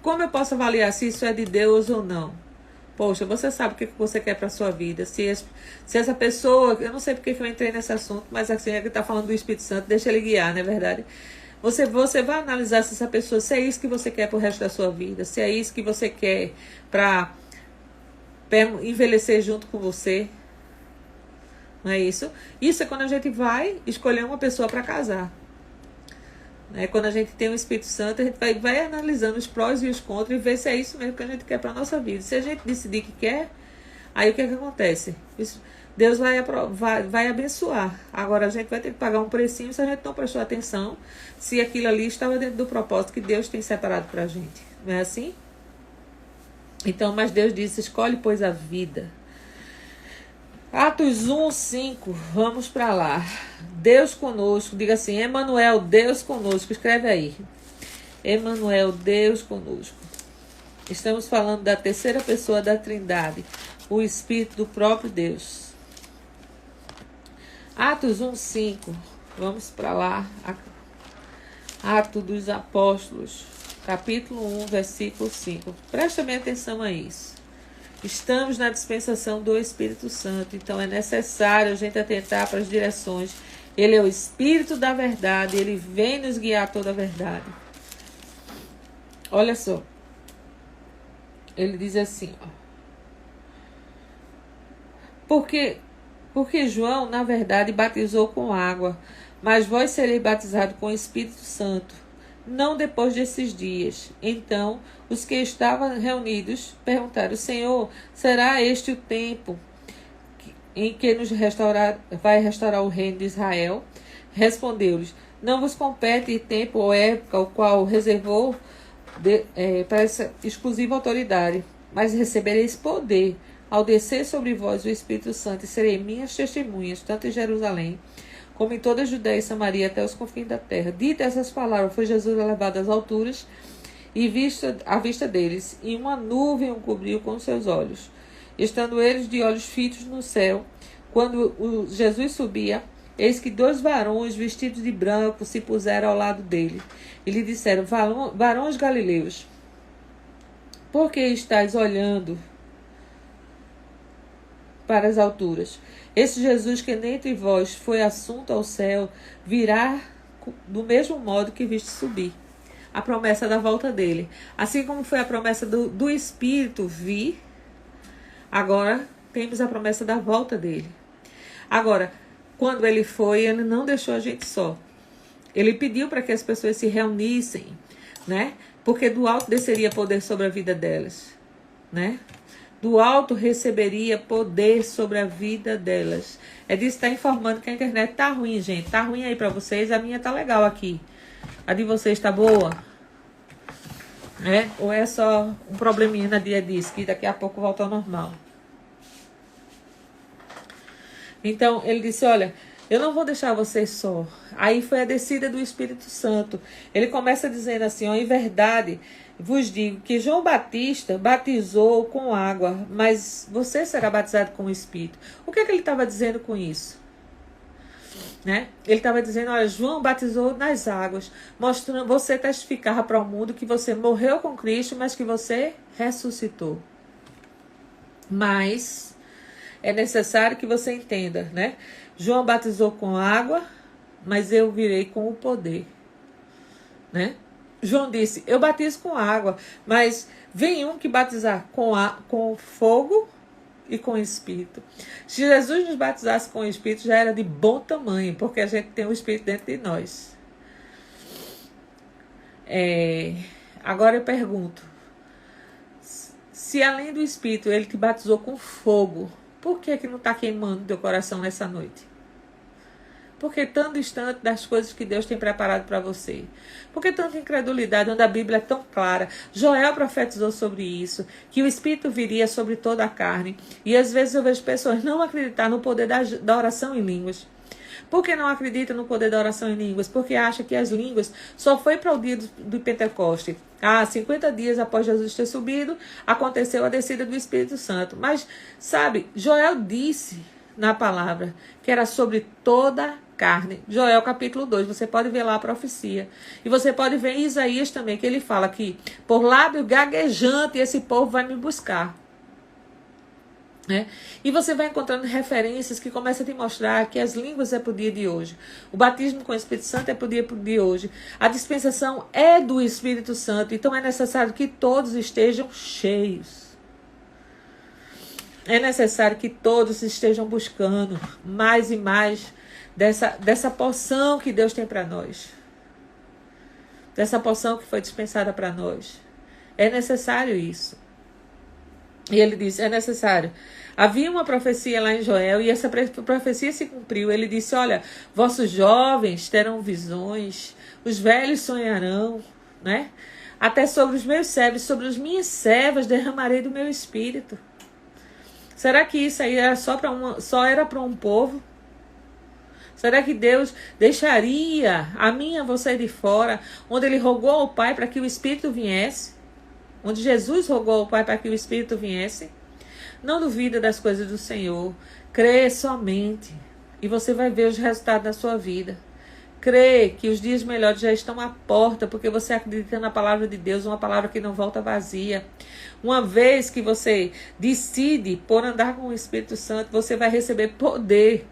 Como eu posso avaliar se isso é de Deus ou não? Poxa, você sabe o que você quer para a sua vida. Se essa pessoa, eu não sei porque que eu entrei nesse assunto, mas assim, é que está falando do Espírito Santo, deixa ele guiar, não é verdade? Você vai analisar se essa pessoa, se é isso que você quer pro resto da sua vida, se é isso que você quer para envelhecer junto com você. Não é isso? Isso é quando a gente vai escolher uma pessoa para casar. Quando a gente tem o Espírito Santo, a gente vai analisando os prós e os contras e ver se é isso mesmo que a gente quer para a nossa vida. Se a gente decidir que quer, aí o que é que acontece? Deus vai abençoar. Agora a gente vai ter que pagar um precinho se a gente não prestou atenção, se aquilo ali estava dentro do propósito que Deus tem separado para a gente. Não é assim? Então, mas Deus disse, escolhe, pois, a vida. Atos 1:5, vamos para lá. Deus conosco, diga assim, Emanuel, Deus conosco, escreve aí. Emanuel, Deus conosco. Estamos falando da terceira pessoa da Trindade, o Espírito do próprio Deus. Atos 1:5, vamos para lá. Atos dos Apóstolos, capítulo 1, versículo 5. Presta bem atenção a isso. Estamos na dispensação do Espírito Santo, então é necessário a gente atentar para as direções. Ele é o Espírito da verdade, ele vem nos guiar a toda a verdade. Olha só, ele diz assim, ó. Porque João, na verdade, batizou com água, mas vós sereis batizados com o Espírito Santo, não depois desses dias. Então, os que estavam reunidos perguntaram, Senhor, será este o tempo em que vai restaurar o reino de Israel? Respondeu-lhes, não vos compete tempo ou época, o qual reservou para essa exclusiva autoridade, mas recebereis poder ao descer sobre vós o Espírito Santo, e serei minhas testemunhas, tanto em Jerusalém, como em toda a Judéia e Samaria, até os confins da terra. Dita essas palavras, foi Jesus elevado às alturas, e à vista deles, e uma nuvem o cobriu com seus olhos. Estando eles de olhos fitos no céu, quando Jesus subia, eis que 2 varões vestidos de branco se puseram ao lado dele, e lhe disseram, varões galileus, por que estáis olhando para as alturas? Esse Jesus que dentre vós foi assunto ao céu, virá do mesmo modo que viste subir. A promessa da volta dele. Assim como foi a promessa do Espírito vir, agora temos a promessa da volta dele. Agora, quando ele foi, ele não deixou a gente só. Ele pediu para que as pessoas se reunissem, né? Porque do alto desceria poder sobre a vida delas, né? Do alto receberia poder sobre a vida delas. É disso que está informando que a internet tá ruim, gente. Tá ruim aí para vocês, a minha tá legal aqui. A de vocês tá boa? Ou é só um probleminha na dia disso, que daqui a pouco volta ao normal? Então, ele disse, olha, eu não vou deixar vocês só. Aí foi a descida do Espírito Santo. Ele começa dizendo assim, ó, em verdade, vos digo que João Batista batizou com água, mas você será batizado com o Espírito. O que é que ele estava dizendo com isso? Ele estava dizendo, olha, João batizou nas águas, mostrando, você testificava para o mundo que você morreu com Cristo, mas que você ressuscitou. Mas é necessário que você entenda, João batizou com água, mas eu virei com o poder, João disse, eu batizo com água, mas vem um que batizar com fogo e com o Espírito. Se Jesus nos batizasse com o Espírito, já era de bom tamanho, porque a gente tem o Espírito dentro de nós. Agora eu pergunto, se além do Espírito ele te batizou com fogo, por que não está queimando teu coração nessa noite? Porque tão distante das coisas que Deus tem preparado para você? Porque tanta incredulidade, onde a Bíblia é tão clara? Joel profetizou sobre isso, que o Espírito viria sobre toda a carne. E às vezes eu vejo pessoas não acreditar no poder da oração em línguas. Por que não acredita no poder da oração em línguas? Porque acha que as línguas só foi para o dia do Pentecoste. 50 dias após Jesus ter subido, aconteceu a descida do Espírito Santo. Mas, sabe, Joel disse na palavra que era sobre toda carne. Joel capítulo 2, você pode ver lá a profecia. E você pode ver em Isaías também, que ele fala que por lábio gaguejante esse povo vai me buscar. né? E você vai encontrando referências que começam a te mostrar que as línguas é para o dia de hoje. O batismo com o Espírito Santo é para o dia de hoje. A dispensação é do Espírito Santo. Então é necessário que todos estejam cheios. É necessário que todos estejam buscando mais e mais dessa porção que Deus tem para nós. Dessa porção que foi dispensada para nós. É necessário isso. E ele diz, é necessário. Havia uma profecia lá em Joel e essa profecia se cumpriu. Ele disse, olha, vossos jovens terão visões, os velhos sonharão, né? Até sobre os meus servos, sobre as minhas servas derramarei do meu espírito. Será que isso aí era só era para um povo? Será que Deus deixaria a mim e a você de fora, onde ele rogou ao Pai para que o Espírito viesse? Onde Jesus rogou ao Pai para que o Espírito viesse? Não duvida das coisas do Senhor. Crê somente. E você vai ver os resultados da sua vida. Crê que os dias melhores já estão à porta, porque você acredita na palavra de Deus, uma palavra que não volta vazia. Uma vez que você decide por andar com o Espírito Santo, você vai receber poder.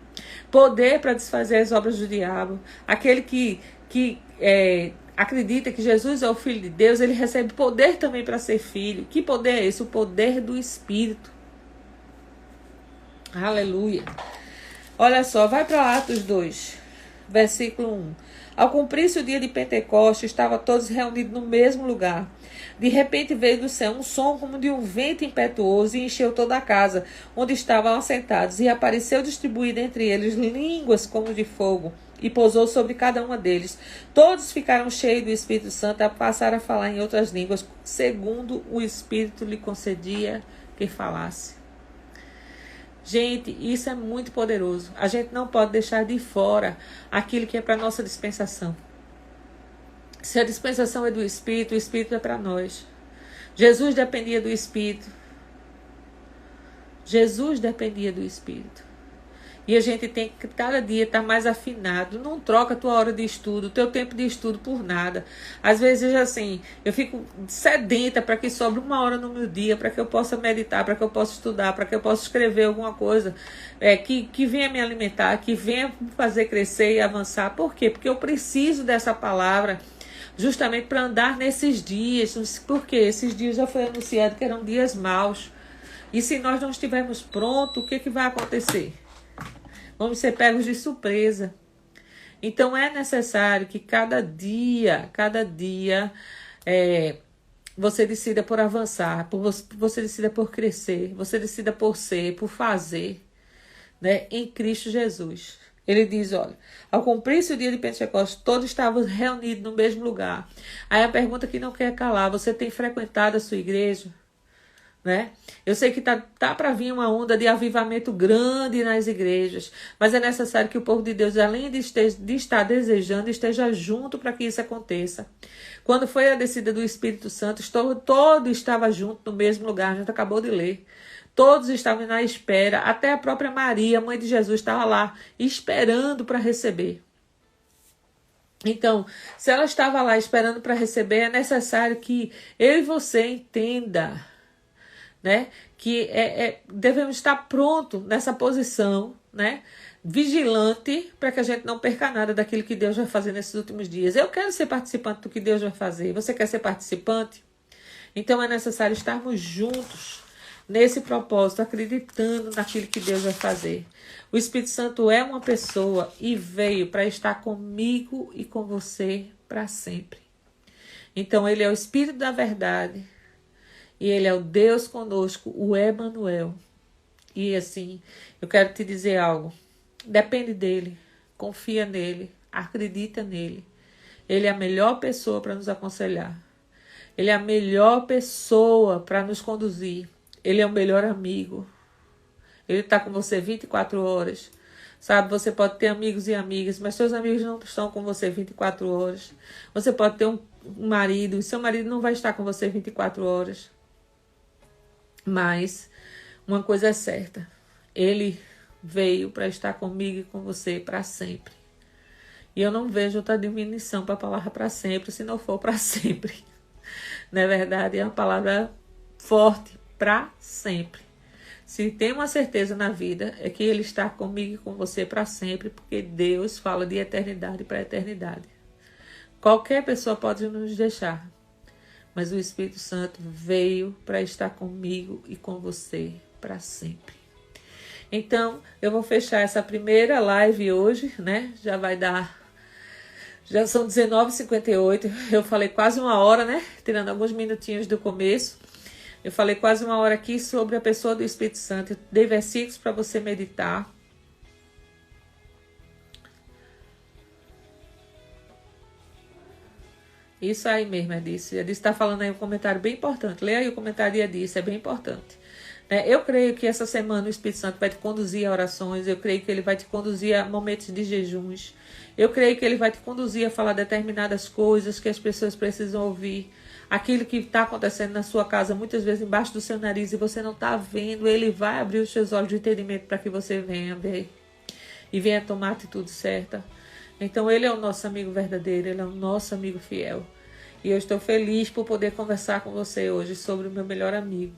Poder para desfazer as obras do diabo. Aquele que acredita que Jesus é o Filho de Deus, ele recebe poder também para ser filho. Que poder é esse? O poder do Espírito. Aleluia. Olha só, vai para Atos 2, versículo 1. Ao cumprir-se o dia de Pentecostes, estavam todos reunidos no mesmo lugar. De repente veio do céu um som como de um vento impetuoso e encheu toda a casa, onde estavam assentados, e apareceu distribuída entre eles línguas como de fogo, e pousou sobre cada uma deles. Todos ficaram cheios do Espírito Santo e passaram a falar em outras línguas, segundo o Espírito lhe concedia que falasse. Gente, isso é muito poderoso. A gente não pode deixar de fora aquilo que é para a nossa dispensação. Se a dispensação é do Espírito, o Espírito é para nós. Jesus dependia do Espírito. Jesus dependia do Espírito. E a gente tem que cada dia estar mais afinado. Não troca a tua hora de estudo, o teu tempo de estudo por nada. Às vezes, assim, eu fico sedenta para que sobre uma hora no meu dia, para que eu possa meditar, para que eu possa estudar, para que eu possa escrever alguma coisa que venha me alimentar, que venha me fazer crescer e avançar. Por quê? Porque eu preciso dessa palavra justamente para andar nesses dias. Porque esses dias já foi anunciado que eram dias maus. E se nós não estivermos prontos, o que vai acontecer? Vamos ser pegos de surpresa. Então é necessário que cada dia, você decida por avançar, você decida por crescer, você decida por ser, por fazer, né, em Cristo Jesus. Ele diz, olha, ao cumprir-se o dia de Pentecostes, todos estavam reunidos no mesmo lugar. Aí a pergunta que não quer calar, você tem frequentado a sua igreja? Né? Eu sei que tá para vir uma onda de avivamento grande nas igrejas, mas é necessário que o povo de Deus, além de estar desejando, esteja junto para que isso aconteça. Quando foi a descida do Espírito Santo, todo estava junto no mesmo lugar, a gente acabou de ler. Todos estavam na espera, até a própria Maria, mãe de Jesus, estava lá esperando para receber. Então, se ela estava lá esperando para receber, é necessário que eu e você entenda, né, que devemos estar pronto nessa posição, né, vigilante, para que a gente não perca nada daquilo que Deus vai fazer nesses últimos dias. Eu quero ser participante do que Deus vai fazer. Você quer ser participante? Então é necessário estarmos juntos nesse propósito, acreditando naquilo que Deus vai fazer. O Espírito Santo é uma pessoa e veio para estar comigo e com você para sempre. Então ele é o Espírito da verdade. E ele é o Deus conosco, o Emanuel. E assim, eu quero te dizer algo. Depende dele, confia nele, acredita nele. Ele é a melhor pessoa para nos aconselhar. Ele é a melhor pessoa para nos conduzir. Ele é o melhor amigo. Ele está com você 24 horas. Sabe, você pode ter amigos e amigas, mas seus amigos não estão com você 24 horas. Você pode ter um marido, e seu marido não vai estar com você 24 horas. Mas uma coisa é certa, ele veio para estar comigo e com você para sempre. E eu não vejo outra diminuição para a palavra para sempre, se não for para sempre. Não é verdade? É uma palavra forte, para sempre. se tem uma certeza na vida, é que Ele está comigo e com você para sempre, porque Deus fala de eternidade para eternidade. Qualquer pessoa pode nos deixar, mas o Espírito Santo veio para estar comigo e com você para sempre. Então, eu vou fechar essa primeira live hoje, né? Já são 19h58, eu falei quase uma hora, né? Tirando alguns minutinhos do começo. Eu falei quase uma hora aqui sobre a pessoa do Espírito Santo. Eu dei versículos para você meditar. Isso aí mesmo, Edice. Edice está falando aí um comentário bem importante. Leia aí o comentário de Edice, é bem importante. Eu creio que essa semana o Espírito Santo vai te conduzir a orações. Eu creio que ele vai te conduzir a momentos de jejuns. Eu creio que ele vai te conduzir a falar determinadas coisas que as pessoas precisam ouvir. Aquilo que está acontecendo na sua casa, muitas vezes embaixo do seu nariz, e você não está vendo, ele vai abrir os seus olhos de entendimento para que você venha ver e venha tomar a atitude certa. Então ele é o nosso amigo verdadeiro, ele é o nosso amigo fiel. E eu estou feliz por poder conversar com você hoje sobre o meu melhor amigo,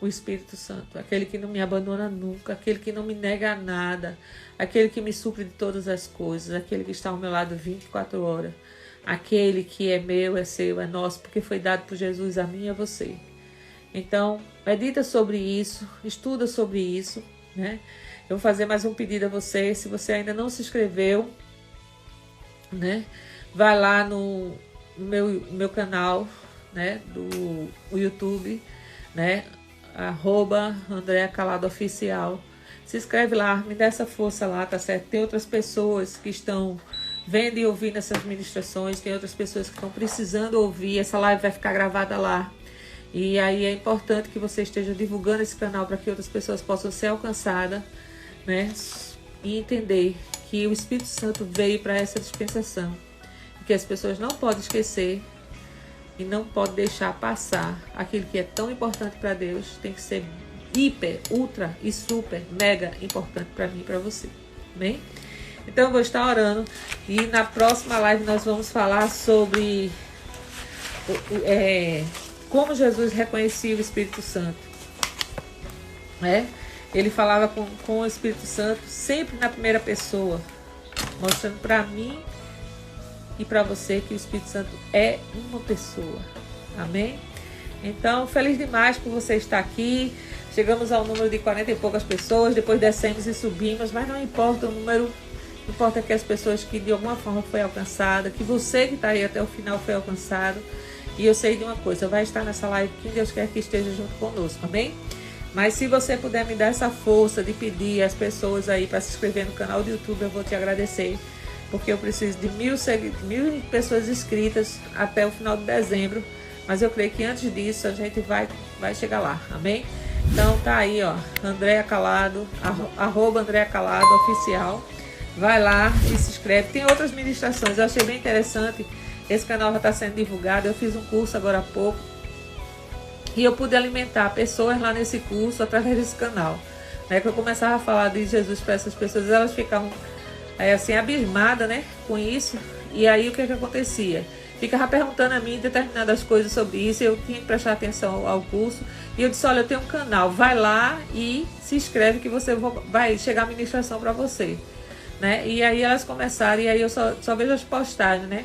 o Espírito Santo. Aquele que não me abandona nunca, aquele que não me nega nada, aquele que me supre de todas as coisas, aquele que está ao meu lado 24 horas. Aquele que é meu, é seu, é nosso, porque foi dado por Jesus a mim e a você. Então, medita sobre isso, estuda sobre isso, né? Eu vou fazer mais um pedido a você. Se você ainda não se inscreveu, né? Vai lá no meu canal, né? Do YouTube, né? @Andréa Calado Oficial. Se inscreve lá, me dá essa força lá, tá certo? Tem outras pessoas que estão vendo e ouvindo essas ministrações, tem outras pessoas que estão precisando ouvir, essa live vai ficar gravada lá. E aí é importante que você esteja divulgando esse canal para que outras pessoas possam ser alcançadas, né? E entender que o Espírito Santo veio para essa dispensação. E que as pessoas não podem esquecer e não podem deixar passar aquilo que é tão importante para Deus, tem que ser hiper, ultra e super, mega importante para mim e para você. Amém? Então eu vou estar orando e na próxima live nós vamos falar sobre como Jesus reconhecia o Espírito Santo. Ele falava com o Espírito Santo sempre na primeira pessoa, mostrando para mim e para você que o Espírito Santo é uma pessoa. Amém? Então, feliz demais por você estar aqui. Chegamos ao número de 40 e poucas pessoas, depois descemos e subimos, mas não importa o número. Importa que as pessoas que de alguma forma foi alcançada, que você que está aí até o final foi alcançado. E eu sei de uma coisa, vai estar nessa live quem Deus quer que esteja junto conosco, amém? Mas se você puder me dar essa força de pedir às pessoas aí para se inscrever no canal do YouTube, eu vou te agradecer. Porque eu preciso de 1.000 pessoas inscritas até o final de dezembro. Mas eu creio que antes disso a gente vai chegar lá, amém? Então tá aí, ó, Andréa Calado, @Andréa Calado Oficial. Vai lá e se inscreve. Tem outras ministrações, eu achei bem interessante. Esse canal já está sendo divulgado. Eu fiz um curso agora há pouco e eu pude alimentar pessoas lá nesse curso através desse canal, né? Que eu começava a falar de Jesus para essas pessoas, elas ficavam assim abismadas, né, com isso. E aí o que acontecia? Ficava perguntando a mim determinadas coisas sobre isso. Eu tinha que prestar atenção ao curso. E eu disse, olha, eu tenho um canal, vai lá e se inscreve que você vai chegar a ministração para você. Né? E aí elas começaram, e aí eu só vejo as postagens, né?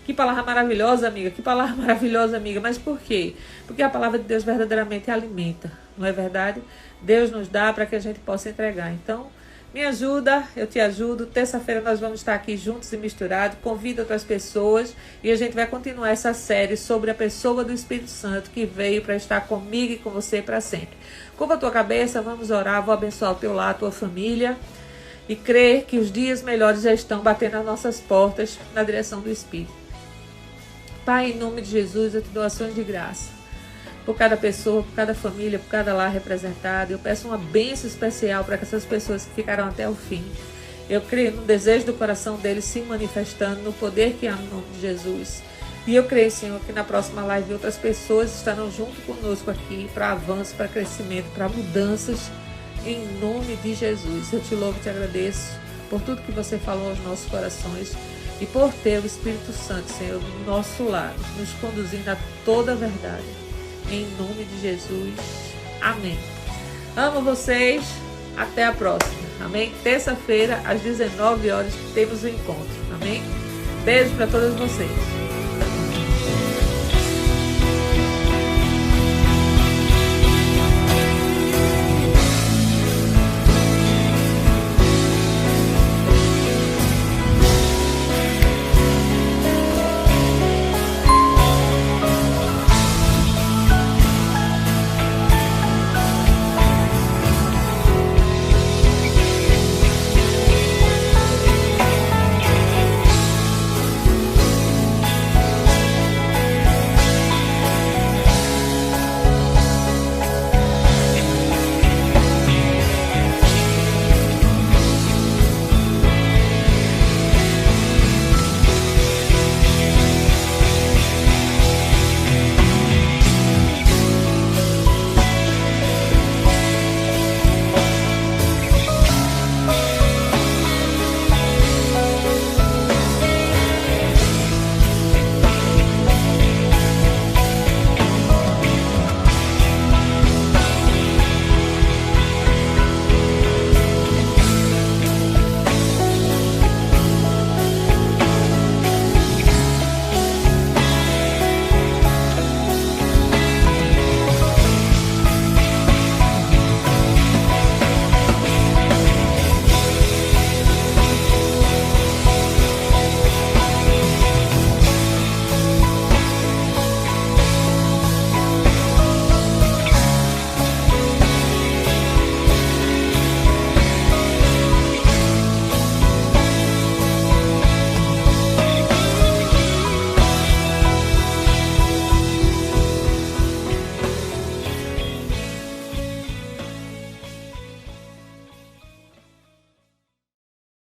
Que palavra maravilhosa, amiga, que palavra maravilhosa, amiga. Mas por quê? Porque a palavra de Deus verdadeiramente alimenta, não é verdade? Deus nos dá para que a gente possa entregar. Então, me ajuda, eu te ajudo. Terça-feira nós vamos estar aqui juntos e misturados. Convida outras pessoas e a gente vai continuar essa série sobre a pessoa do Espírito Santo que veio para estar comigo e com você para sempre. Curva a tua cabeça, vamos orar, vou abençoar o teu lar, a tua família. E crer que os dias melhores já estão batendo às nossas portas na direção do Espírito. Pai, em nome de Jesus, eu te dou ações de graça. Por cada pessoa, por cada família, por cada lar representado. Eu peço uma bênção especial para essas pessoas que ficaram até o fim. Eu creio no desejo do coração deles se manifestando, no poder que há no nome de Jesus. E eu creio, Senhor, que na próxima live outras pessoas estarão junto conosco aqui para avanço, para crescimento, para mudanças. Em nome de Jesus, eu te louvo e te agradeço por tudo que você falou aos nossos corações e por ter o Espírito Santo, Senhor, do nosso lado, nos conduzindo a toda a verdade. Em nome de Jesus. Amém. Amo vocês. Até a próxima. Amém? Terça-feira, às 19 horas, temos o encontro. Amém? Beijo para todas vocês.